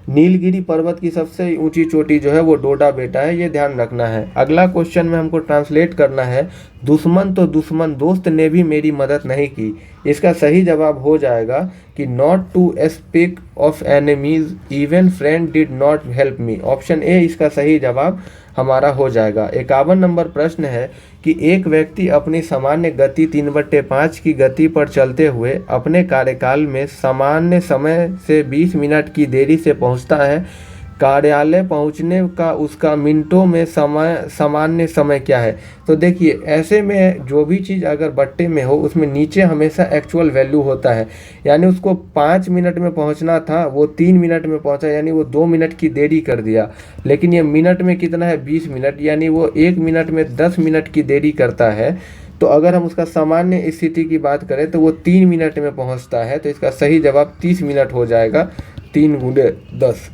नीलगिरी पर्वत की सबसे ऊंची चोटी जो है वो डोडा बेटा है, ये ध्यान रखना है। अगला क्वेश्चन में हमको ट्रांसलेट करना है दुश्मन तो दुश्मन दोस्त ने भी मेरी मदद नहीं की। इसका सही जवाब हो जाएगा कि not to speak of enemies even friend did not help me. Option A इसका सही जवाब हमारा हो जाएगा। 51 नंबर प्रश्न है कि एक व्यक्ति अपनी सामान्य गति 3/5 की गति पर चलते हुए अपने कार्यकाल में सामान्य समय से 20 मिनट की देरी से पहुंचता है। कार्यालय पहुंचने का उसका मिनटों में सामान्य समय क्या है? तो देखिए ऐसे में जो भी चीज़ अगर बट्टे में हो उसमें नीचे हमेशा एक्चुअल वैल्यू होता है, यानी उसको 5 मिनट में पहुंचना था वो 3 मिनट में पहुंचा, यानी वो 2 मिनट की देरी कर दिया। लेकिन ये मिनट में कितना है 20 मिनट, यानी वो 1 मिनट में 10 मिनट की देरी करता है। तो अगर हम उसका सामान्य स्थिति की बात करें तो वो 3 मिनट में पहुँचता है, तो इसका सही जवाब 30 मिनट हो जाएगा। 3 × 10।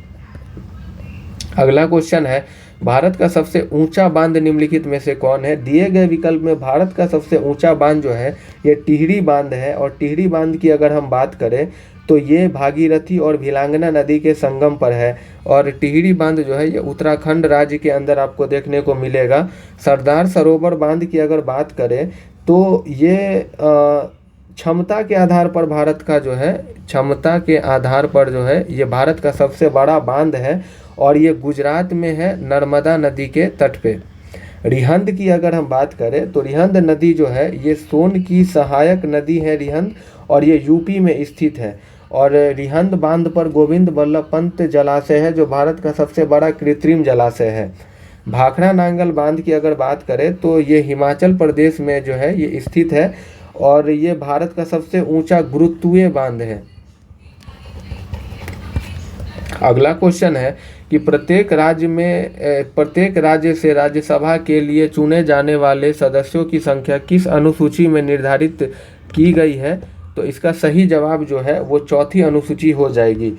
अगला क्वेश्चन है भारत का सबसे ऊंचा बांध निम्नलिखित में से कौन है? दिए गए विकल्प में भारत का सबसे ऊंचा बांध जो है ये टिहरी बांध है और टिहरी बांध की अगर हम बात करें तो ये भागीरथी और भिलांगना नदी के संगम पर है और टिहरी बांध जो है ये उत्तराखंड राज्य के अंदर आपको देखने को मिलेगा। सरदार सरोवर बांध की अगर बात करें तो ये क्षमता के आधार पर भारत का जो है क्षमता के आधार पर जो है ये भारत का सबसे बड़ा बांध है और ये गुजरात में है नर्मदा नदी के तट पे। रिहंद की अगर हम बात करें तो रिहंद नदी जो है ये सोन की सहायक नदी है रिहंद और ये यूपी में स्थित है और रिहंद बांध पर गोविंद बल्लभ पंत जलाशय है जो भारत का सबसे बड़ा कृत्रिम जलाशय है। भाखड़ा नांगल बांध की अगर बात करें तो ये हिमाचल प्रदेश में जो है ये स्थित है और ये भारत का सबसे ऊंचा गुरुत्वीय बांध है। अगला क्वेश्चन है कि प्रत्येक राज्य से राज्यसभा के लिए चुने जाने वाले सदस्यों की संख्या किस अनुसूची में निर्धारित की गई है? तो इसका सही जवाब जो है वो चौथी अनुसूची हो जाएगी।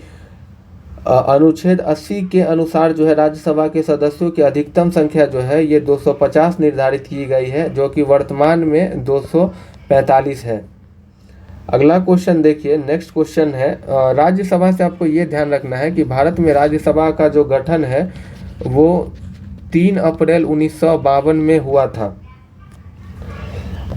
अनुच्छेद 80 के अनुसार जो है राज्यसभा के सदस्यों की अधिकतम संख्या जो है ये 250 निर्धारित की गई है जो कि वर्तमान में 245 है। अगला क्वेश्चन देखिए, नेक्स्ट क्वेश्चन है राज्यसभा से आपको ये ध्यान रखना है कि भारत में राज्यसभा का जो गठन है वो 3 अप्रैल 1952 में हुआ था।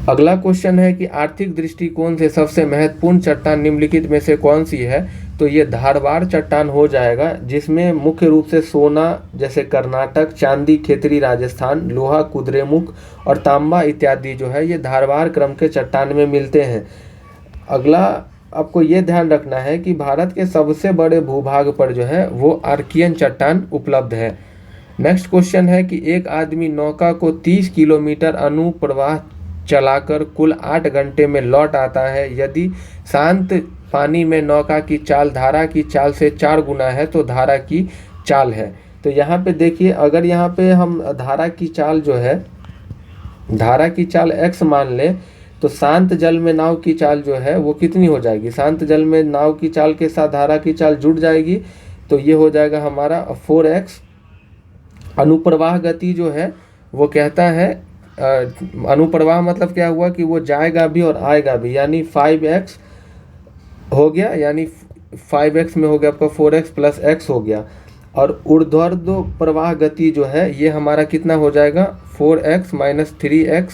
अगला क्वेश्चन है कि आर्थिक दृष्टिकोण से सबसे महत्वपूर्ण चट्टान निम्नलिखित में से कौन सी है? तो ये धारवाड़ चट्टान हो जाएगा, जिसमें मुख्य रूप से सोना जैसे कर्नाटक, चांदी खेतरी राजस्थान, लोहा कुद्रेमुख और तांबा इत्यादि जो है ये धारवाड़ क्रम के चट्टान में मिलते हैं। अगला आपको ये ध्यान रखना है कि भारत के सबसे बड़े भूभाग पर जो है वो आर्कियन चट्टान उपलब्ध है। नेक्स्ट क्वेश्चन है कि एक आदमी नौका को 30 किलोमीटर अनुप्रवाह चलाकर कुल 8 घंटे में लौट आता है। यदि शांत पानी में नौका की चाल धारा की चाल से 4 गुना है तो धारा की चाल है। तो यहाँ पे देखिए, अगर यहाँ पे हम धारा की चाल जो है, धारा की चाल x मान ले, तो शांत जल में नाव की चाल जो है वो कितनी हो जाएगी? शांत जल में नाव की चाल के साथ धारा की चाल जुड़ जाएगी, तो ये हो जाएगा हमारा 4x। अनुप्रवाह गति जो है वो कहता है, अनुप्रवाह मतलब क्या हुआ कि वो जाएगा भी और आएगा भी, यानी 5x हो गया, यानी 5x में हो गया आपका 4x प्लस x हो गया। और ऊर्ध्वाधर प्रवाह गति जो है ये हमारा कितना हो जाएगा? 4x माइनस 3x,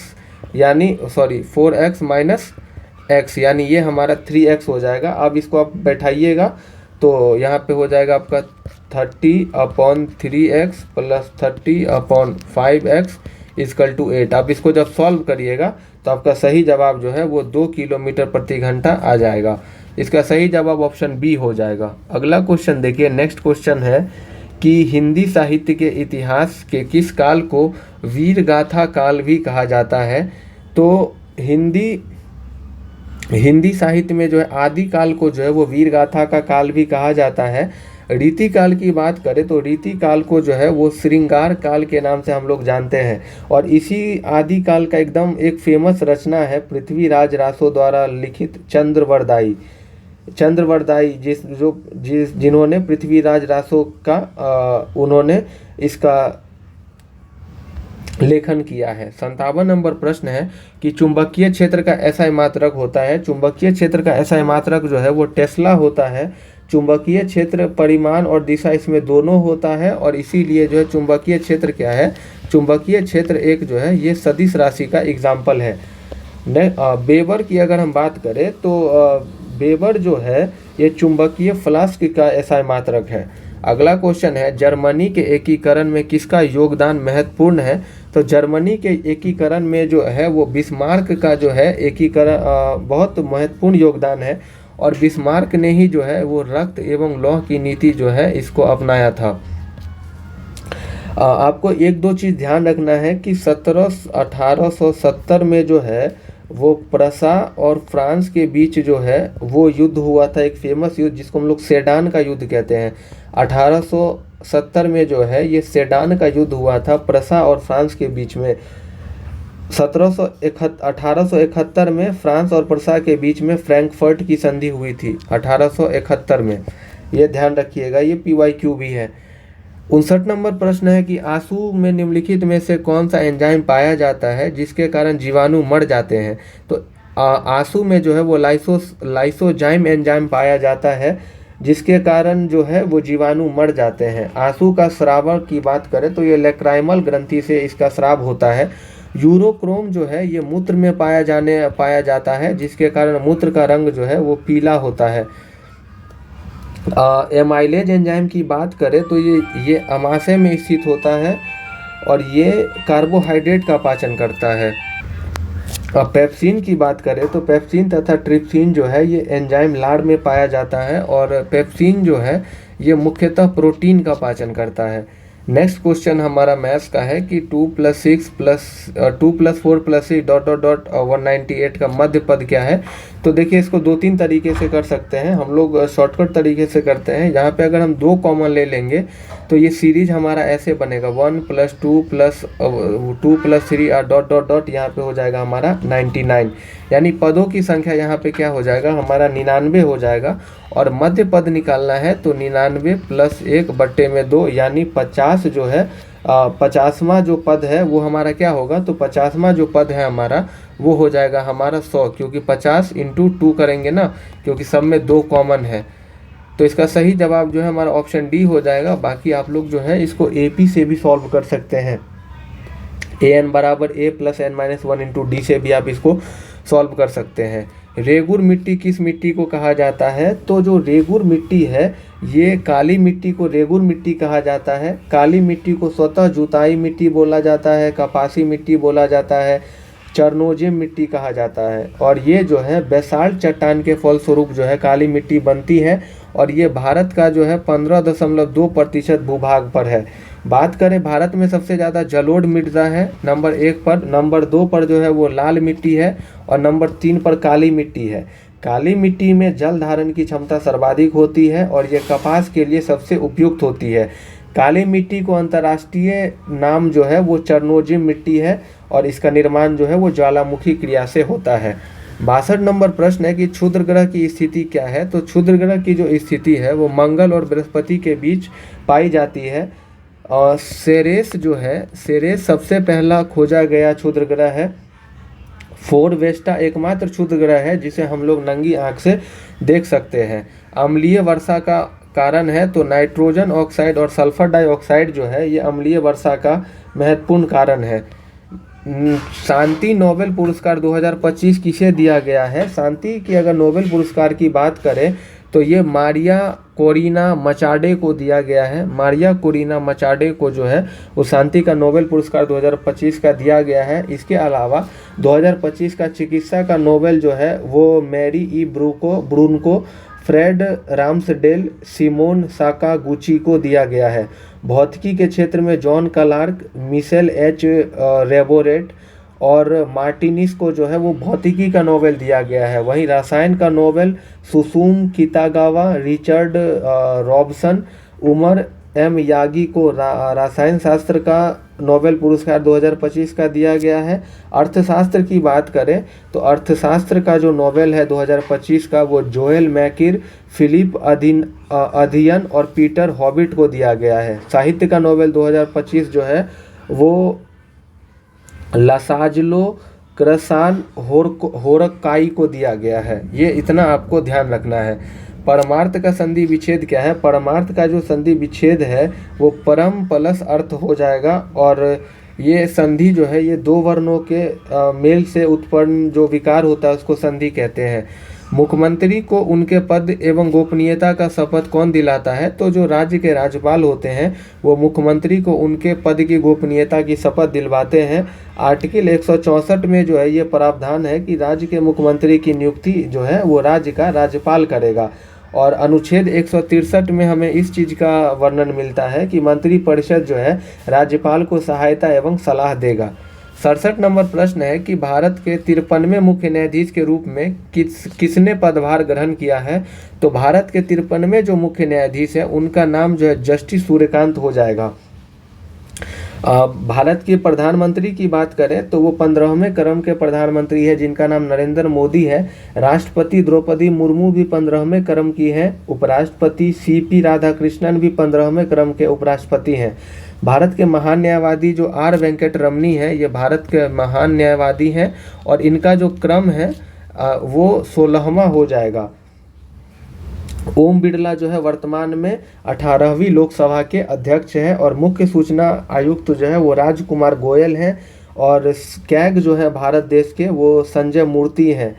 यानी 4x माइनस x, यानी ये हमारा 3x हो जाएगा। अब इसको आप बैठाइएगा तो यहाँ पे हो जाएगा आपका 30/3x plus 30/5x equal to 8। आप इसको जब सॉल्व करिएगा तो आपका सही जवाब जो है वो 2 किलोमीटर प्रति घंटा आ जाएगा। इसका सही जवाब ऑप्शन बी हो जाएगा। अगला क्वेश्चन देखिए, नेक्स्ट क्वेश्चन है कि हिंदी साहित्य के इतिहास के किस काल को वीर गाथा काल भी कहा जाता है? तो हिंदी साहित्य में जो है आदि काल को जो है वो वीर गाथा का काल भी कहा जाता है। रीति काल की बात करें तो रीति काल को जो है वो श्रृंगार काल के नाम से हम लोग जानते हैं। और इसी आदि काल का एकदम एक फेमस रचना है पृथ्वीराज रासो द्वारा लिखित चंद्रवरदायी। जिन्होंने पृथ्वीराज रासो का उन्होंने इसका लेखन किया है। 57 नंबर प्रश्न है कि चुंबकीय क्षेत्र का ऐसा मात्रक होता है। चुंबकीय क्षेत्र का ऐसा मात्रक जो है वो टेस्ला होता है। चुंबकीय क्षेत्र परिमाण और दिशा इसमें दोनों होता है, और इसीलिए जो है चुंबकीय क्षेत्र क्या है? चुंबकीय क्षेत्र एक जो है ये सदिश राशि का एग्जाम्पल है। वेबर की अगर हम बात करें तो वेबर जो है ये चुंबकीय फ्लास्क का ऐसा मात्रक है। अगला क्वेश्चन है, जर्मनी के एकीकरण में किसका योगदान महत्वपूर्ण है? तो जर्मनी के एकीकरण में जो है वो बिस्मार्क का जो है एकीकरण बहुत महत्वपूर्ण योगदान है, और बिस्मार्क ने ही जो है वो रक्त एवं लौह की नीति जो है इसको अपनाया था। आपको एक दो चीज़ ध्यान रखना है कि 1870 में जो है वो प्रसा और फ्रांस के बीच जो है वो युद्ध हुआ था, एक फेमस युद्ध जिसको हम लोग सेडान का युद्ध कहते हैं। 1870 में जो है ये सेडान का युद्ध हुआ था प्रसा और फ्रांस के बीच में। 1871 में फ्रांस और प्रसा के बीच में फ्रैंकफर्ट की संधि हुई थी 1871 में, ये ध्यान रखिएगा, ये PYQ भी है। 59 नंबर प्रश्न है कि आंसू में निम्नलिखित में से कौन सा एंजाइम पाया जाता है जिसके कारण जीवाणु मर जाते हैं? तो आंसू में जो है वो लाइसोजाइम एंजाइम पाया जाता है जिसके कारण जो है वो जीवाणु मर जाते हैं। आंसू का स्राव की बात करें तो ये लेक्राइमल ग्रंथि से इसका स्राव होता है। यूरोक्रोम जो है ये मूत्र में पाया जाता है जिसके कारण मूत्र का रंग जो है वो पीला होता है। एमाइलेज एंजाइम की बात करें तो ये अमाशय में स्थित होता है और ये कार्बोहाइड्रेट का पाचन करता है। पेप्सिन की बात करें तो पेप्सिन तथा ट्रिप्सिन जो है ये एंजाइम लार में पाया जाता है, और पेप्सिन जो है ये मुख्यतः प्रोटीन का पाचन करता है। नेक्स्ट क्वेश्चन हमारा मैथ्स का है कि 2 + 4 + 6 ... 198 का मध्य पद क्या है? तो देखिए इसको 2-3 तरीके से कर सकते हैं, हम लोग शॉर्टकट तरीके से करते हैं। यहाँ पे अगर हम 2 कॉमन ले लेंगे तो ये सीरीज हमारा ऐसे बनेगा 1 + 2 + 3 ... यहाँ पे हो जाएगा हमारा 99, यानी पदों की संख्या यहाँ पे क्या हो जाएगा हमारा 99 हो जाएगा। और मध्य पद निकालना है तो 99 + 1/2 यानी 50 जो है 50वां जो पद है वो हमारा क्या होगा? तो 50वां जो पद है हमारा वो हो जाएगा हमारा 100, क्योंकि 50 × 2 करेंगे ना, क्योंकि सब में 2 कॉमन है। तो इसका सही जवाब जो है हमारा ऑप्शन डी हो जाएगा। बाकी आप लोग जो है इसको AP से भी सॉल्व कर सकते हैं, AN बराबर A plus N-1 into D से भी आप इसको सॉल्व कर सकते हैं। रेगुर मिट्टी किस मिट्टी को कहा जाता है? तो जो रेगुर मिट्टी है ये काली मिट्टी को रेगुर मिट्टी कहा जाता है। काली मिट्टी को स्वतः जुताई मिट्टी बोला जाता है, कपासी मिट्टी बोला जाता है, चरनोजिम मिट्टी कहा जाता है। और ये जो है बेसाल्ट चट्टान के फलस्वरूप जो है काली मिट्टी बनती है और ये भारत का जो है 15.2% भूभाग पर है। बात करें भारत में सबसे ज़्यादा जलोढ़ मृदा है नंबर 1 पर, नंबर 2 पर जो है वो लाल मिट्टी है और नंबर 3 पर काली मिट्टी है। काली मिट्टी में जल धारण की क्षमता सर्वाधिक होती है और ये कपास के लिए सबसे उपयुक्त होती है। काली मिट्टी को अंतर्राष्ट्रीय नाम जो है वो चरनोजिम मिट्टी है और इसका निर्माण जो है वो ज्वालामुखी क्रिया से होता है। 62 नंबर प्रश्न है कि क्षुद्र ग्रह की स्थिति क्या है? तो क्षुद्र ग्रह की जो स्थिति है वो मंगल और बृहस्पति के बीच पाई जाती है। और सेरेस जो है, सेरेस सबसे पहला खोजा गया क्षुद्र ग्रह है। फोरवेस्टा एकमात्र क्षुद्र ग्रह है जिसे हम लोग नंगी आंख से देख सकते हैं। अम्लीय वर्षा का कारण है तो नाइट्रोजन ऑक्साइड और सल्फर डाइऑक्साइड जो है ये अम्लीय वर्षा का महत्वपूर्ण कारण है। शांति नोबेल पुरस्कार 2025 किसे दिया गया है? शांति की अगर नोबेल पुरस्कार की बात करें तो ये मारिया कोरिना मचाडे को दिया गया है। मारिया कोरिना मचाडे को जो है वो शांति का नोबेल पुरस्कार 2025 का दिया गया है। इसके अलावा 2025 का चिकित्सा का नोबेल जो है वो मैरी ई ब्रूनको, फ्रेड राम्सडेल, सिमोन साकागुची को दिया गया है। भौतिकी के क्षेत्र में जॉन क्लार्क, मिशेल एच रेबोरेट और मार्टिनिस को जो है वो भौतिकी का नोबेल दिया गया है। वहीं रसायन का Nobel Susumu Kitagawa, Richard Robson, Omar M Yaghi को रसायन शास्त्र का नोबेल पुरस्कार 2025 का दिया गया है। अर्थशास्त्र की बात करें तो अर्थशास्त्र का जो नोबेल है 2025 का वो जोएल मैकिर, फिलिप अधियन और पीटर हॉबिट को दिया गया है। साहित्य का नोबेल 2025 जो है वो लासाज्लो क्रसान होरकाई को दिया गया है। ये इतना आपको ध्यान रखना है। परमार्थ का संधि विच्छेद क्या है? परमार्थ का जो संधि विच्छेद है वो परम प्लस अर्थ हो जाएगा और ये संधि जो है ये दो वर्णों के मेल से उत्पन्न जो विकार होता है उसको संधि कहते हैं। मुख्यमंत्री को उनके पद एवं गोपनीयता का शपथ कौन दिलाता है? तो जो राज्य के राज्यपाल होते हैं वो मुख्यमंत्री को उनके पद की गोपनीयता की शपथ दिलवाते हैं। आर्टिकल 164 में जो है ये प्रावधान है कि राज्य के मुख्यमंत्री की नियुक्ति जो है वो राज्य का राज्यपाल करेगा। और अनुच्छेद 163 में हमें इस चीज़ का वर्णन मिलता है कि मंत्रिपरिषद जो है राज्यपाल को सहायता एवं सलाह देगा। 67 नंबर प्रश्न है कि भारत के 53वें मुख्य न्यायाधीश के रूप में किसने पदभार ग्रहण किया है? तो भारत के 53वें जो मुख्य न्यायाधीश है उनका नाम जो है जस्टिस सूर्यकांत हो जाएगा। भारत के प्रधानमंत्री की बात करें तो वो 15वें क्रम के प्रधानमंत्री है जिनका नाम नरेंद्र मोदी है। राष्ट्रपति द्रौपदी मुर्मू भी 15वें क्रम की है। उपराष्ट्रपति CP राधाकृष्णन भी 15वें क्रम के उपराष्ट्रपति हैं। भारत के महान न्यायवादी जो R वेंकट रमनी है ये भारत के महान न्यायवादी हैं और इनका जो क्रम है वो 16वां हो जाएगा। ओम बिरला जो है वर्तमान में 18वीं लोकसभा के अध्यक्ष हैं और मुख्य सूचना आयुक्त जो है वो राजकुमार गोयल हैं और कैग जो है भारत देश के वो संजय मूर्ति हैं।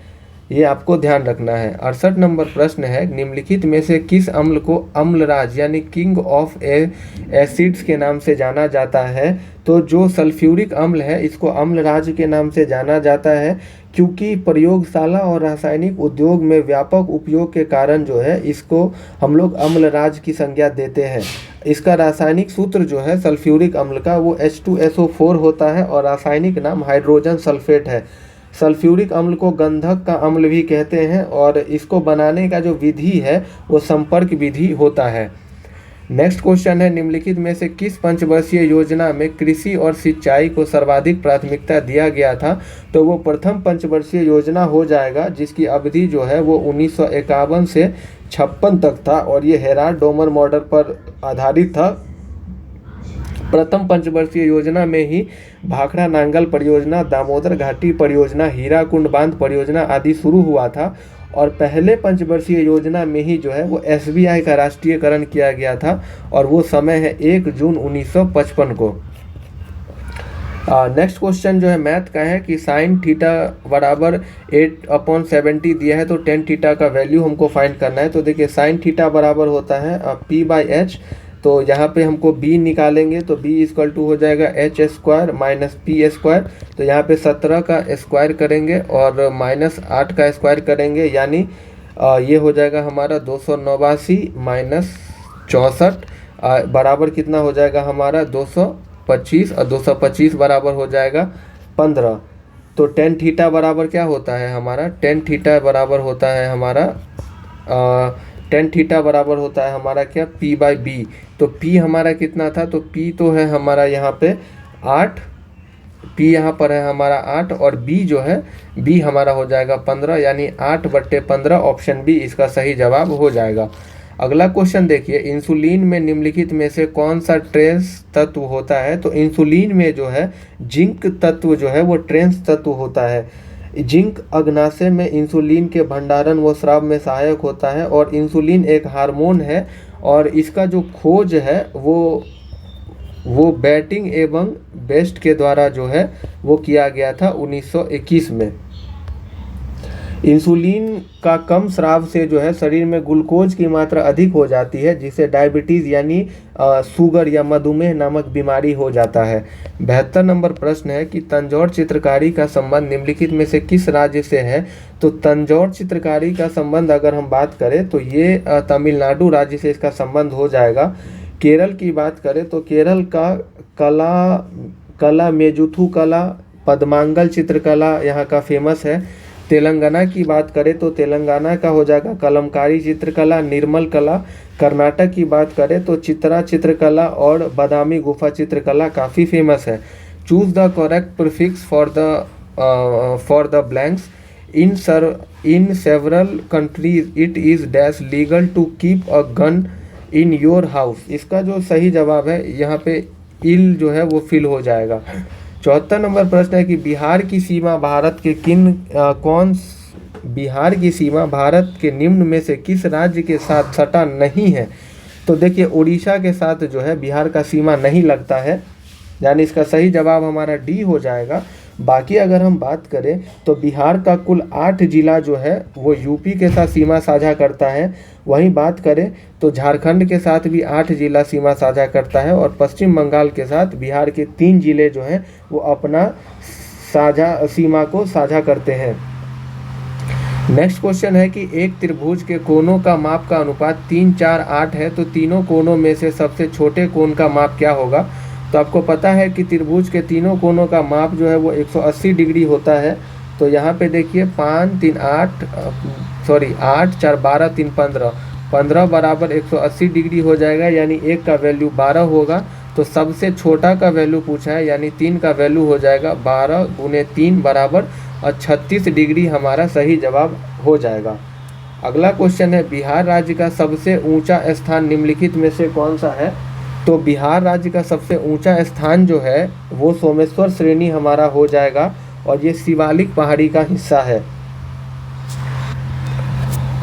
ये आपको ध्यान रखना है। 68 नंबर प्रश्न है निम्नलिखित में से किस अम्ल को अम्लराज यानी किंग ऑफ एसिड्स के नाम से जाना जाता है? तो जो सल्फ्यूरिक अम्ल है इसको अम्लराज के नाम से जाना जाता है क्योंकि प्रयोगशाला और रासायनिक उद्योग में व्यापक उपयोग के कारण जो है इसको हम लोग अम्लराज की संज्ञा देते हैं। इसका रासायनिक सूत्र जो है सल्फ्यूरिक अम्ल का वो H2SO4 होता है और रासायनिक नाम हाइड्रोजन सल्फेट है। सल्फ्यूरिक अम्ल को गंधक का अम्ल भी कहते हैं और इसको बनाने का जो विधि है वो संपर्क विधि होता है। नेक्स्ट क्वेश्चन है निम्नलिखित में से किस पंचवर्षीय योजना में कृषि और सिंचाई को सर्वाधिक प्राथमिकता दिया गया था? तो वो प्रथम पंचवर्षीय योजना हो जाएगा जिसकी अवधि जो है वो 1951 से 56 तक था और ये हेराल्ड डोमर मॉडल पर आधारित था। प्रथम पंचवर्षीय योजना में ही भाखड़ा नांगल परियोजना, दामोदर घाटी परियोजना, हीराकुंड बांध परियोजना आदि शुरू हुआ था और पहले पंचवर्षीय योजना में ही जो है वो एसबीआई का राष्ट्रीयकरण किया गया था और वो समय है 1 जून 1955 को। नेक्स्ट क्वेश्चन जो है मैथ का है कि साइन थीटा बराबर 8/70 दिया है तो टेन थीटा का वैल्यू हमको फाइंड करना है। तो देखिए साइन थीटा बराबर होता है p/h, तो यहाँ पे हमको b निकालेंगे तो b इक्वल टू हो जाएगा h² माइनस p²। तो यहाँ पे 17 का स्क्वायर करेंगे और -8 का स्क्वायर करेंगे, यानी ये हो जाएगा हमारा 289 माइनस 64 बराबर कितना हो जाएगा हमारा 225, और 225 बराबर हो जाएगा 15। तो टेन थीटा बराबर क्या होता है हमारा, टेन थीटा बराबर होता है हमारा टेन थीटा बराबर होता है हमारा क्या, p/b। तो p हमारा कितना था, तो p तो है हमारा यहाँ पे 8, p यहाँ पर है हमारा 8 और b जो है b हमारा हो जाएगा 15, यानी 8/15 ऑप्शन बी इसका सही जवाब हो जाएगा। अगला क्वेश्चन देखिए, इंसुलिन में निम्नलिखित में से कौन सा ट्रेंस तत्व होता है। तो इंसुलिन में जो है जिंक तत्व जो है वो ट्रेंस तत्व होता है। जिंक अग्नाशय में इंसुलिन के भंडारण व स्राव में सहायक होता है और इंसुलिन एक हार्मोन है और इसका जो खोज है वो बैटिंग एवं बेस्ट के द्वारा जो है वो किया गया था 1921 में। इंसुलिन का कम स्राव से जो है शरीर में ग्लूकोज की मात्रा अधिक हो जाती है, जिससे डायबिटीज़ यानी शुगर या मधुमेह नामक बीमारी हो जाता है। 72 नंबर प्रश्न है कि तंजौर चित्रकारी का संबंध निम्नलिखित में से किस राज्य से है। तो तंजौर चित्रकारी का संबंध अगर हम बात करें तो ये तमिलनाडु राज्य से इसका संबंध हो जाएगा। केरल की बात करें तो केरल का कला मेजुथु कला, पद्मांगल चित्रकला यहाँ का फेमस है। तेलंगाना की बात करें तो तेलंगाना का हो जाएगा कलमकारी चित्रकला, निर्मल कला। कर्नाटक की बात करें तो चित्रा चित्रकला और बादामी गुफा चित्रकला काफ़ी फेमस है। Choose the correct prefix for the blanks. In several countries it is dash legal to keep a gun in your house. इसका जो सही जवाब है यहाँ पे इल जो है वो फिल हो जाएगा। 74 नंबर प्रश्न है कि बिहार की सीमा भारत के निम्न में से किस राज्य के साथ सटा नहीं है। तो देखिए उड़ीसा के साथ जो है बिहार का सीमा नहीं लगता है, यानी इसका सही जवाब हमारा डी हो जाएगा। बाकी अगर हम बात करें तो बिहार का कुल 8 जिला जो है वो यूपी के साथ सीमा साझा करता है। वहीं बात करें तो झारखंड के साथ भी 8 जिला सीमा साझा करता है और पश्चिम बंगाल के साथ बिहार के 3 जिले जो हैं वो अपना सीमा को साझा करते हैं। नेक्स्ट क्वेश्चन है कि एक त्रिभुज के कोनों का माप का अनुपात 3, 4, 8 है, तो तीनों कोनों में से सबसे छोटे कोण का माप क्या होगा। तो आपको पता है कि त्रिभुज के तीनों कोनों का माप जो है वो 180 डिग्री होता है। तो यहाँ पे देखिए 8, 4, 12, 3, 15 बराबर 180 डिग्री हो जाएगा, यानी एक का वैल्यू 12 होगा। तो सबसे छोटा का वैल्यू पूछा है, यानी 3 का वैल्यू हो जाएगा 12 × 3 बराबर 36 डिग्री हमारा सही जवाब हो जाएगा। अगला क्वेश्चन है बिहार राज्य का सबसे ऊंचा स्थान निम्नलिखित में से कौन सा है। तो बिहार राज्य का सबसे ऊंचा स्थान जो है वो सोमेश्वर श्रेणी हमारा हो जाएगा और ये शिवालिक पहाड़ी का हिस्सा है।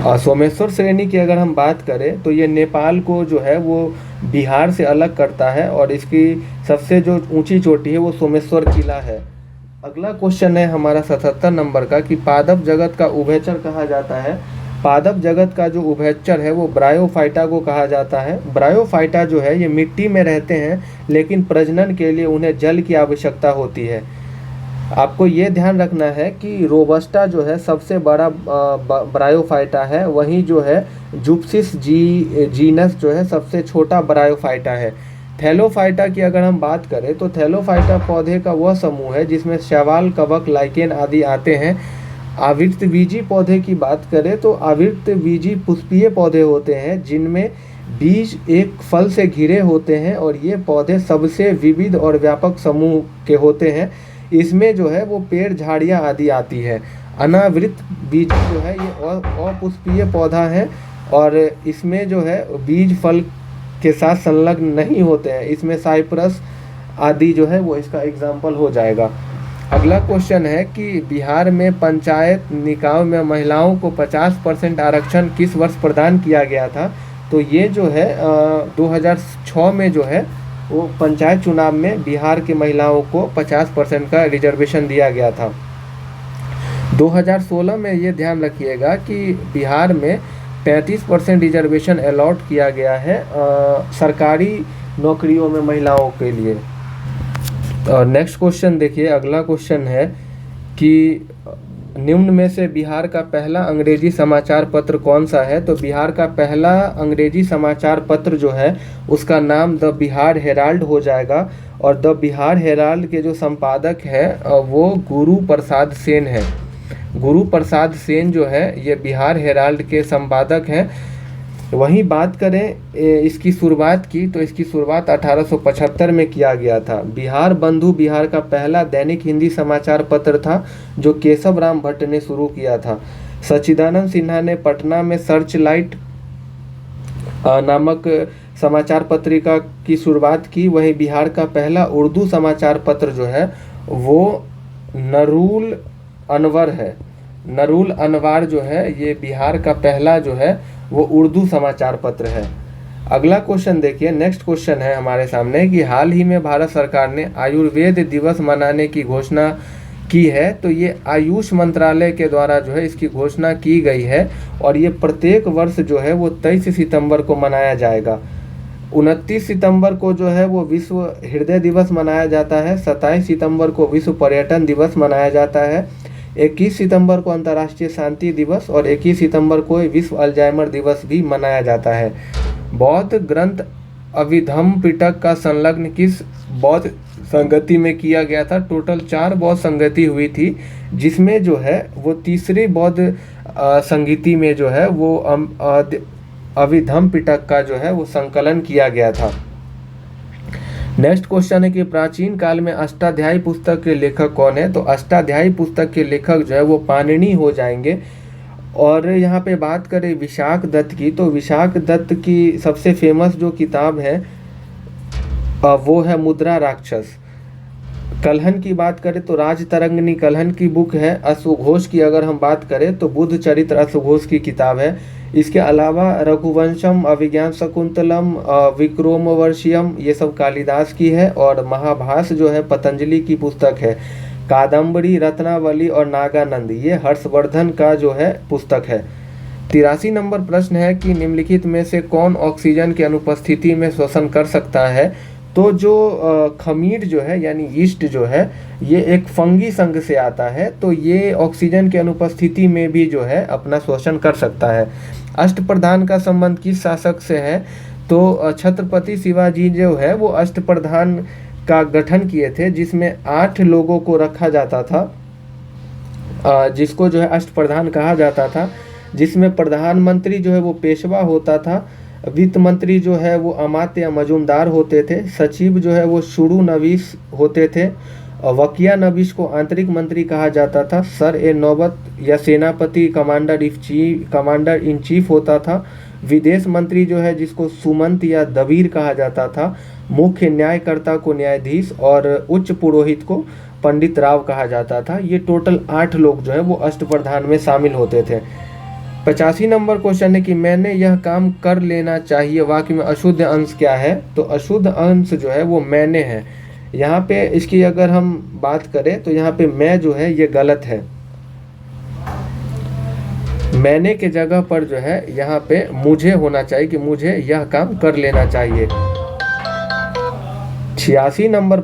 और सोमेश्वर श्रेणी की अगर हम बात करें तो ये नेपाल को जो है वो बिहार से अलग करता है और इसकी सबसे जो ऊंची चोटी है वो सोमेश्वर किला है। अगला क्वेश्चन है हमारा 77 नंबर का कि पादप जगत का उभयचर कहा जाता है। पादप जगत का जो उभयचर है वो ब्रायोफाइटा को कहा जाता है। ब्रायोफाइटा जो है ये मिट्टी में रहते हैं, लेकिन प्रजनन के लिए उन्हें जल की आवश्यकता होती है। आपको ये ध्यान रखना है कि रोबस्टा जो है सबसे बड़ा ब्रायोफाइटा है, वहीं जो है जुप्सिस जीनस जो है सबसे छोटा ब्रायोफाइटा है। थैलोफाइटा की अगर हम बात करें तो थैलोफाइटा पौधे का वह समूह है जिसमें शैवाल, कवक, लाइकेन आदि आते हैं। आवृतबीजी पौधे की बात करें तो आवृतबीजी पुष्पीय पौधे होते हैं जिनमें बीज एक फल से घिरे होते हैं और ये पौधे सबसे विविध और व्यापक समूह के होते हैं। इसमें जो है वो पेड़, झाड़ियाँ आदि आती है। अनावृत बीज जो है ये अपुष्पीय पौधा है और इसमें जो है बीज फल के साथ संलग्न नहीं होते हैं। इसमें साइप्रस आदि जो है वो इसका एग्जाम्पल हो जाएगा। अगला क्वेश्चन है कि बिहार में पंचायत निकाय में महिलाओं को 50% आरक्षण किस वर्ष प्रदान किया गया था? तो ये जो है 2006 में जो है वो पंचायत चुनाव में बिहार की महिलाओं को 50% का रिजर्वेशन दिया गया था। 2016 में ये ध्यान रखिएगा कि बिहार में 35% रिजर्वेशन अलॉट किया गया है सरकारी नौकरियों में महिलाओं के लिए। और नेक्स्ट क्वेश्चन देखिए, अगला क्वेश्चन है कि निम्न में से बिहार का पहला अंग्रेजी समाचार पत्र कौन सा है? तो बिहार का पहला अंग्रेजी समाचार पत्र जो है उसका नाम द बिहार हेराल्ड हो जाएगा। और द बिहार हेराल्ड के जो संपादक है वो गुरु प्रसाद सेन है। गुरु प्रसाद सेन जो है ये बिहार हेराल्ड के संपादक हैं। वहीं बात करें इसकी शुरुआत की तो इसकी शुरुआत 1875 में किया गया था। बिहार बंधु बिहार का पहला दैनिक हिंदी समाचार पत्र था जो केशव राम भट्ट ने शुरू किया था। सच्चिदानंद सिन्हा ने पटना में सर्च लाइट नामक समाचार पत्रिका की शुरुआत की। वहीं बिहार का पहला उर्दू समाचार पत्र जो है वो नरूल अनवर है। नरूल अनवर जो है ये बिहार का पहला जो है वो उर्दू समाचार पत्र है। अगला क्वेश्चन देखिए, नेक्स्ट क्वेश्चन है हमारे सामने कि हाल ही में भारत सरकार ने आयुर्वेद दिवस मनाने की घोषणा की है। तो ये आयुष मंत्रालय के द्वारा जो है इसकी घोषणा की गई है और ये प्रत्येक वर्ष जो है वो 23 सितंबर को मनाया जाएगा। 29 सितंबर को जो है वो विश्व हृदय दिवस मनाया जाता है। 27 सितंबर को विश्व पर्यटन दिवस मनाया जाता है। 21 सितंबर को अंतर्राष्ट्रीय शांति दिवस और 21 सितंबर को विश्व अल्जाइमर दिवस भी मनाया जाता है। बौद्ध ग्रंथ अभिधम्म पिटक का संलग्न किस बौद्ध संगति में किया गया था? टोटल 4 बौद्ध संगति हुई थी जिसमें जो है वो तीसरी बौद्ध संगति में जो है वो अभिधम्म पिटक का जो है वो संकलन किया गया था। नेक्स्ट क्वेश्चन है कि प्राचीन काल में अष्टाध्यायी पुस्तक के लेखक कौन है? तो अष्टाध्यायी पुस्तक के लेखक जो है वो पाणिनि हो जाएंगे। और यहाँ पे बात करें विशाख दत्त की तो विशाख दत्त की सबसे फेमस जो किताब है वो है मुद्रा राक्षस। कल्हन की बात करें तो राजतरंगिणी कल्हन की बुक है। अश्वघोष की अगर हम बात करें तो बुद्ध चरित्र अश्वघोष की किताब है। इसके अलावा रघुवंशम, अभिज्ञान शकुंतलम, विक्रमोर्वशीयम ये सब कालिदास की है। और महाभाष्य जो है पतंजलि की पुस्तक है। कादम्बरी, रत्नावली और नागानंद ये हर्षवर्धन का जो है पुस्तक है। 83 नंबर प्रश्न है कि निम्नलिखित में से कौन ऑक्सीजन की अनुपस्थिति में श्वसन कर सकता है? तो जो खमीर जो है यानी यीस्ट जो है ये एक फंगी संघ से आता है। तो ये ऑक्सीजन की अनुपस्थिति में भी जो है अपना श्वसन कर सकता है। अष्टप्रधान का संबंध किस शासक से है? तो छत्रपति शिवाजी जो है वो अष्टप्रधान का गठन किए थे जिसमें 8 लोगों को रखा जाता था जिसको जो है अष्टप्रधान कहा जाता था। जिसमें प्रधानमंत्री जो है वो पेशवा होता था, वित्त मंत्री जो है वो अमात्य या मजूमदार होते थे, सचिव जो है वो शुरू नवीस होते थे, वकिया नवीस को आंतरिक मंत्री कहा जाता था, सर ए नौबत या सेनापति कमांडर इन चीफ होता था, विदेश मंत्री जो है जिसको सुमंत या दबीर कहा जाता था, मुख्य न्यायकर्ता को न्यायाधीश और उच्च पुरोहित को पंडित राव कहा जाता था। ये टोटल 8 लोग जो है वो अष्टप्रधान में शामिल होते थे। 85 नंबर क्वेश्चन है कि मैंने यह काम कर लेना चाहिए वाक्य में अशुद्ध अंश क्या है? तो अशुद्ध अंश जो है वो मैंने है। यहाँ पे इसकी अगर हम बात करें तो यहाँ पे मैं जो है ये गलत है। मैंने के जगह पर जो है यहाँ पे मुझे होना चाहिए कि मुझे यह काम कर लेना चाहिए। 86 नंबर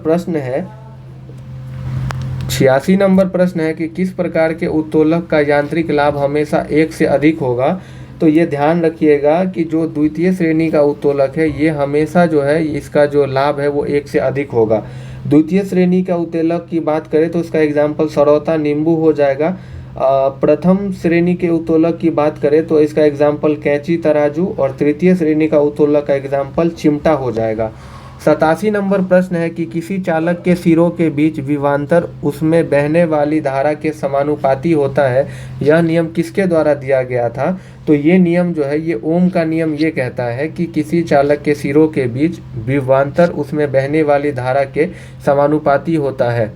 प्रश्न है कि किस प्रकार के उत्तोलक का यांत्रिक लाभ हमेशा 1 से अधिक होगा? तो ये ध्यान रखिएगा कि जो द्वितीय श्रेणी का उत्तोलक है ये हमेशा जो है इसका जो लाभ है वो 1 से अधिक होगा। द्वितीय श्रेणी का उत्तोलक की बात करें तो उसका एग्जाम्पल सरौता नींबू हो जाएगा। प्रथम श्रेणी के उत्तोलक की बात करें तो इसका एग्जाम्पल कैंची तराजू और तृतीय श्रेणी का उत्तोलक का एग्जाम्पल चिमटा हो जाएगा। 87 नंबर प्रश्न है कि किसी चालक के सिरों के बीच विभवांतर उसमें बहने वाली धारा के समानुपाती होता है। यह नियम किसके द्वारा दिया गया था? तो ये नियम जो है ये ओम का नियम ये कहता है कि किसी चालक के सिरों के बीच विभवांतर उसमें बहने वाली धारा के समानुपाती होता है।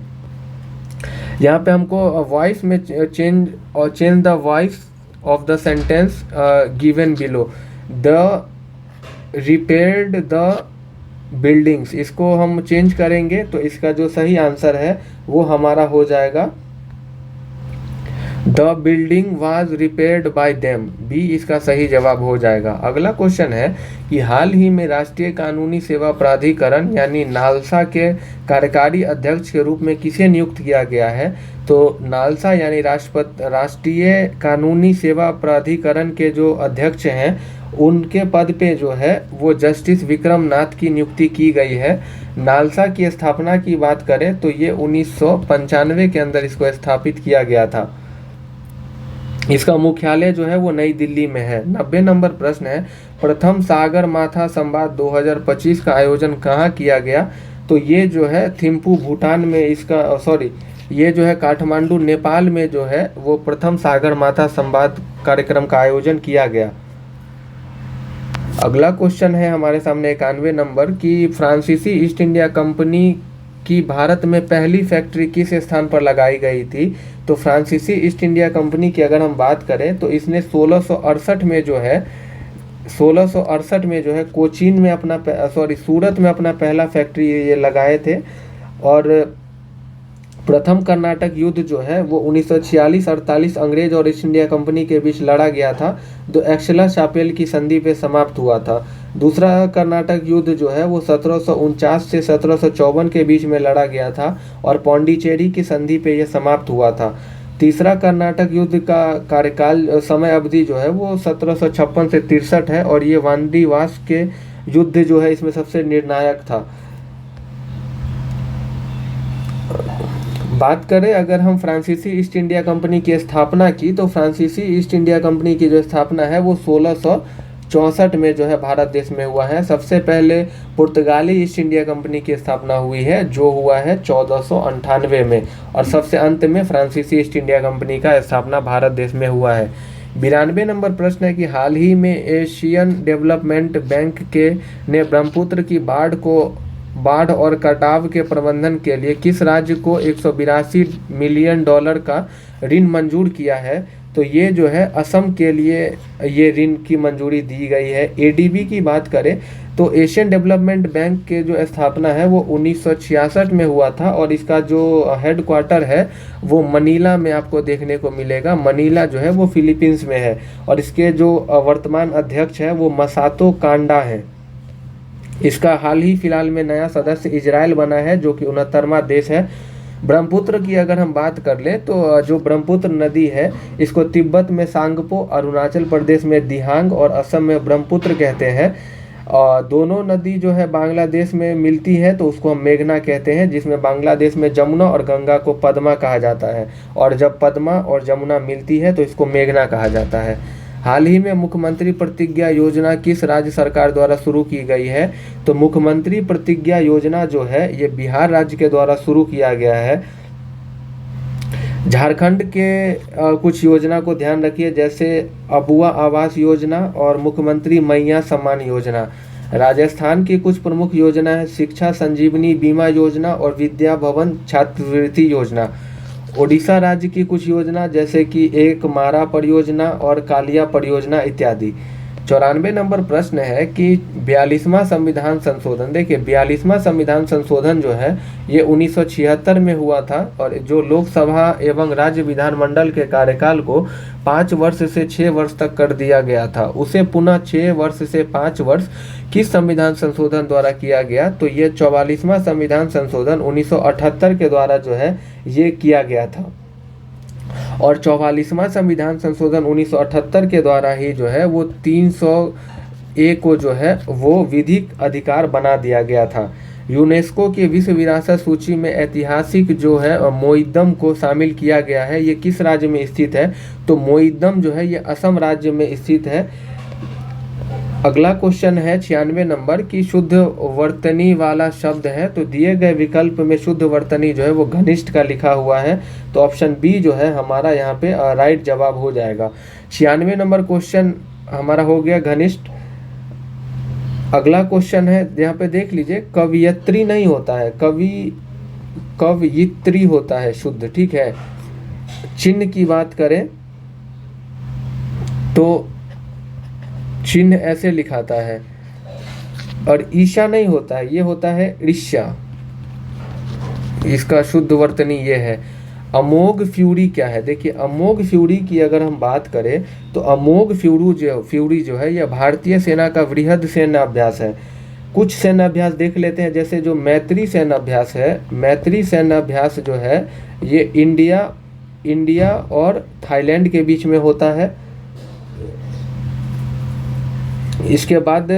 यहाँ पे हमको वॉइस में change the voice of the sentence given below. The repaired the buildings, इसको हम चेंज करेंगे तो इसका जो सही आंसर है वो हमारा हो जाएगा the building was repaired by them, B इसका सही जवाब हो जाएगा। अगला क्वेश्चन है कि हाल ही में राष्ट्रीय कानूनी सेवा प्राधिकरण यानी नालसा के कार्यकारी अध्यक्ष के रूप में किसे नियुक्त किया गया है? तो नालसा यानी राष्ट्रीय कानूनी सेवा प्राधिकरण के जो अध्यक्ष हैं उनके पद पे जो है वो जस्टिस विक्रम नाथ की नियुक्ति की गई है। नालसा की स्थापना की बात करें तो ये 1995 के अंदर इसको स्थापित किया गया था। इसका मुख्यालय जो है वो नई दिल्ली में है। 90 नंबर प्रश्न है, प्रथम सागर माथा संवाद 2025 का आयोजन कहाँ किया गया? तो ये जो है थिम्पू भूटान में इसका ये जो है काठमांडू नेपाल में जो है वो प्रथम सागर माथा संवाद कार्यक्रम का आयोजन किया गया। अगला क्वेश्चन है हमारे सामने 91 नंबर की फ्रांसीसी ईस्ट इंडिया कंपनी की भारत में पहली फैक्ट्री किस स्थान पर लगाई गई थी? तो फ्रांसीसी ईस्ट इंडिया कंपनी की अगर हम बात करें तो इसने 1668 में जो है कोचीन में सूरत में अपना पहला फैक्ट्री ये लगाए थे। और प्रथम कर्नाटक युद्ध जो है वो 1946-48 अंग्रेज और ईस्ट इंडिया कंपनी के बीच लड़ा गया था, जो एक्सला शापेल की संधि पे समाप्त हुआ था। दूसरा कर्नाटक युद्ध जो है वो 1749 से 1754 के बीच में लड़ा गया था और पौंडीचेरी की संधि पे यह समाप्त हुआ था। तीसरा कर्नाटक युद्ध का कार्यकाल समय अवधि जो है वो 1756 से 63 है और ये वांडीवास के युद्ध जो है इसमें सबसे निर्णायक था। बात करें अगर हम फ्रांसीसी ईस्ट इंडिया कंपनी की स्थापना की, तो फ्रांसीसी ईस्ट इंडिया कंपनी की जो स्थापना है वो 1664 में जो है भारत देश में हुआ है। सबसे पहले पुर्तगाली ईस्ट इंडिया कंपनी की स्थापना हुई है जो हुआ है 1498 में, और सबसे अंत में फ्रांसीसी ईस्ट इंडिया कंपनी का स्थापना भारत देश में हुआ है। 92 नंबर प्रश्न है कि हाल ही में एशियन डेवलपमेंट बैंक के ने ब्रह्मपुत्र की बाढ़ और कटाव के प्रबंधन के लिए किस राज्य को 182 मिलियन डॉलर का ऋण मंजूर किया है? तो ये जो है असम के लिए ये ऋण की मंजूरी दी गई है। एडीबी की बात करें तो एशियन डेवलपमेंट बैंक के जो स्थापना है वो 1966 में हुआ था और इसका जो हेडक्वार्टर है वो मनीला में आपको देखने को मिलेगा। मनीला जो है वो फिलीपींस में है और इसके जो वर्तमान अध्यक्ष है वो मसातो कांडा है। इसका हाल ही फिलहाल में नया सदस्य इजराइल बना है जो कि 69वां देश है। ब्रह्मपुत्र की अगर हम बात कर ले तो जो ब्रह्मपुत्र नदी है इसको तिब्बत में सांगपो, अरुणाचल प्रदेश में दिहांग और असम में ब्रह्मपुत्र कहते हैं। और दोनों नदी जो है बांग्लादेश में मिलती है तो उसको हम मेघना कहते हैं, जिसमें बांग्लादेश में जमुना और गंगा को पद्मा कहा जाता है, और जब पद्मा और जमुना मिलती है तो इसको मेघना कहा जाता है। हाल ही में मुख्यमंत्री प्रतिज्ञा योजना किस राज्य सरकार द्वारा शुरू की गई है? तो मुख्यमंत्री प्रतिज्ञा योजना जो है ये बिहार राज्य के द्वारा शुरू किया गया है। झारखंड के कुछ योजना को ध्यान रखिए, जैसे अबुआ आवास योजना और मुख्यमंत्री मैया सम्मान योजना। राजस्थान की कुछ प्रमुख योजना है शिक्षा संजीवनी बीमा योजना और विद्या भवन छात्रवृत्ति योजना। ओडिशा राज्य की कुछ योजना जैसे कि एक मारा परियोजना और कालिया परियोजना इत्यादि। 94 नंबर प्रश्न है कि 42वां संविधान संशोधन, देखिए 42वां संविधान संशोधन जो है ये 1976 में हुआ था और जो लोकसभा एवं राज्य विधानमंडल के कार्यकाल को 5 वर्ष से 6 वर्ष तक कर दिया गया था, उसे पुनः 6 वर्ष से 5 वर्ष किस संविधान संशोधन द्वारा किया गया? तो ये 44वां संविधान संशोधन 1978 के द्वारा जो है ये किया गया था और 44वां संविधान संशोधन 1978 के द्वारा ही जो है वो 300A को जो है वो विधिक अधिकार बना दिया गया था। यूनेस्को की विश्व विरासत सूची में ऐतिहासिक जो है मोइद्दम को शामिल किया गया है, ये किस राज्य में स्थित है? तो मोइद्दम जो है ये असम राज्य में स्थित है। अगला क्वेश्चन है 96 नंबर की शुद्ध वर्तनी वाला शब्द है, तो दिए गए विकल्प में शुद्ध वर्तनी जो है वो घनिष्ठ का लिखा हुआ है, तो ऑप्शन बी जो है हमारा यहाँ पे राइट जवाब हो जाएगा। 96 नंबर क्वेश्चन हमारा हो गया घनिष्ठ। अगला क्वेश्चन है यहाँ पे देख लीजिए, कवियत्री नहीं होता है, कवयित्री होता है शुद्ध, ठीक है। चिन्ह की बात करें तो चिन्ह ऐसे लिखाता है, और ईशा नहीं होता है, ये होता है ऋष्या। इसका शुद्ध वर्तनी ये है। अमोघ फ्यूरी क्या है? देखिए अमोघ फ्यूरी की अगर हम बात करें तो अमोघ फ्यूरी जो है यह भारतीय सेना का वृहद सैन्य अभ्यास है। कुछ सैन्य अभ्यास देख लेते हैं, जैसे जो मैत्री सैन्य अभ्यास है, मैत्री सैन्य अभ्यास जो है ये इंडिया और थाईलैंड के बीच में होता है। इसके बाद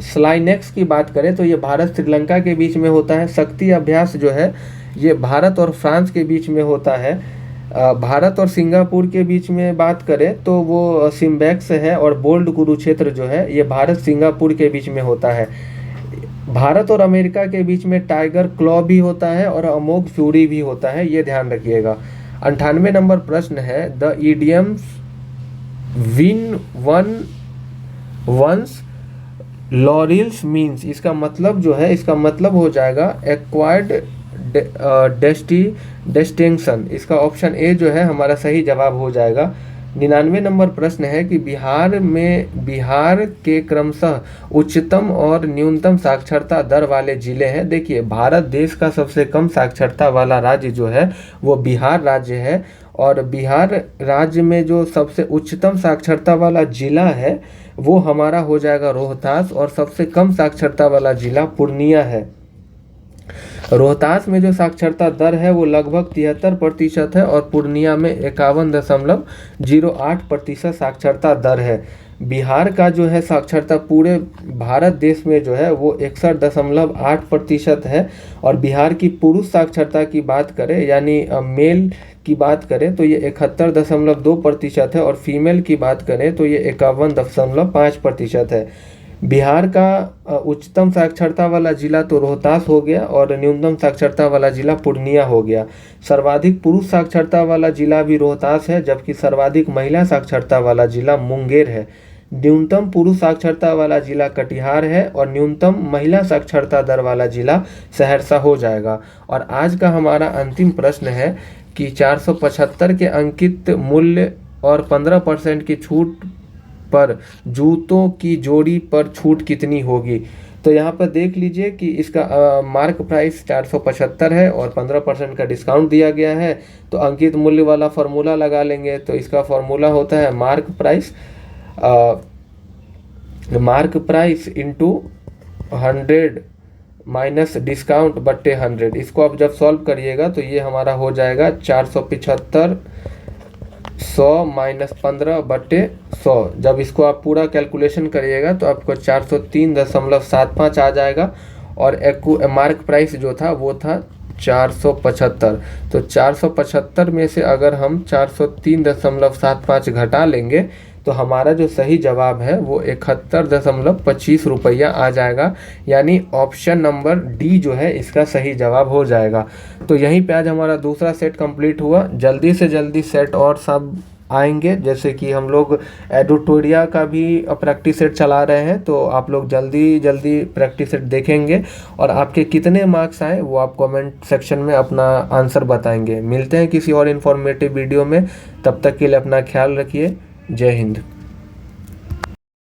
स्लाइनेक्स की बात करें तो ये भारत श्रीलंका के बीच में होता है। शक्ति अभ्यास जो है ये भारत और फ्रांस के बीच में होता है। भारत और सिंगापुर के बीच में बात करें तो वो सिम्बैक्स है, और बोल्ड कुरुक्षेत्र जो है ये भारत सिंगापुर के बीच में होता है। भारत और अमेरिका के बीच में टाइगर क्लॉ भी होता है और अमोघ फ्यूरी भी होता है, ये ध्यान रखिएगा। 98 नंबर प्रश्न है, the idioms win one once laurels means, इसका मतलब जो है, इसका मतलब हो जाएगा एक्वायर्ड डिस्टिंक्शन। इसका ऑप्शन ए जो है हमारा सही जवाब हो जाएगा। 99 नंबर प्रश्न है कि बिहार के क्रमशः उच्चतम और न्यूनतम साक्षरता दर वाले जिले हैं। देखिए भारत देश का सबसे कम साक्षरता वाला राज्य जो है वो बिहार राज्य है, और बिहार राज्य में जो सबसे उच्चतम साक्षरता वाला जिला है वो हमारा हो जाएगा रोहतास, और सबसे कम साक्षरता वाला जिला पूर्णिया है। रोहतास में जो साक्षरता दर है वो लगभग 73% है, और पूर्णिया में 51.08% साक्षरता दर है। बिहार का जो है साक्षरता पूरे भारत देश में जो है वो 61.8% है, और बिहार की पुरुष साक्षरता की बात करें यानी मेल की बात करें तो ये 71.2% है, और फीमेल की बात करें तो ये 51.5% है। बिहार का उच्चतम साक्षरता वाला जिला तो रोहतास हो गया, और न्यूनतम साक्षरता वाला जिला पूर्णिया हो गया। सर्वाधिक पुरुष साक्षरता वाला जिला भी रोहतास है, जबकि सर्वाधिक महिला साक्षरता वाला जिला मुंगेर है। न्यूनतम पुरुष साक्षरता वाला जिला कटिहार है, और न्यूनतम महिला साक्षरता दर वाला जिला सहरसा हो जाएगा। और आज का हमारा अंतिम प्रश्न है कि 475 के अंकित मूल्य और 15% की छूट पर जूतों की जोड़ी पर छूट कितनी होगी? तो यहाँ पर देख लीजिए कि इसका मार्क प्राइस 475 है और 15% का डिस्काउंट दिया गया है, तो अंकित मूल्य वाला फार्मूला लगा लेंगे। तो इसका फार्मूला होता है mark price into 100 minus discount बट्टे 100। इसको आप जब सॉल्व करिएगा तो ये हमारा हो जाएगा 475 100 माइनस 15 बट्टे 100। जब इसको आप पूरा कैलकुलेशन करिएगा तो आपको 403.75 आ जाएगा, और मार्क प्राइस जो था वो था 475। तो 475 में से अगर हम 403.75 घटा लेंगे तो हमारा जो सही जवाब है वो 71.25 रुपया आ जाएगा, यानी ऑप्शन नंबर डी जो है इसका सही जवाब हो जाएगा। तो यहीं पे आज हमारा दूसरा सेट कंप्लीट हुआ। जल्दी से जल्दी सेट और सब आएंगे, जैसे कि हम लोग एडिटोरिया का भी प्रैक्टिस सेट चला रहे हैं, तो आप लोग जल्दी प्रैक्टिस सेट देखेंगे, और आपके कितने मार्क्स आए वो आप कमेंट सेक्शन में अपना आंसर बताएंगे। मिलते हैं किसी और इन्फॉर्मेटिव वीडियो में, तब तक के लिए अपना ख्याल रखिए। जय हिंद।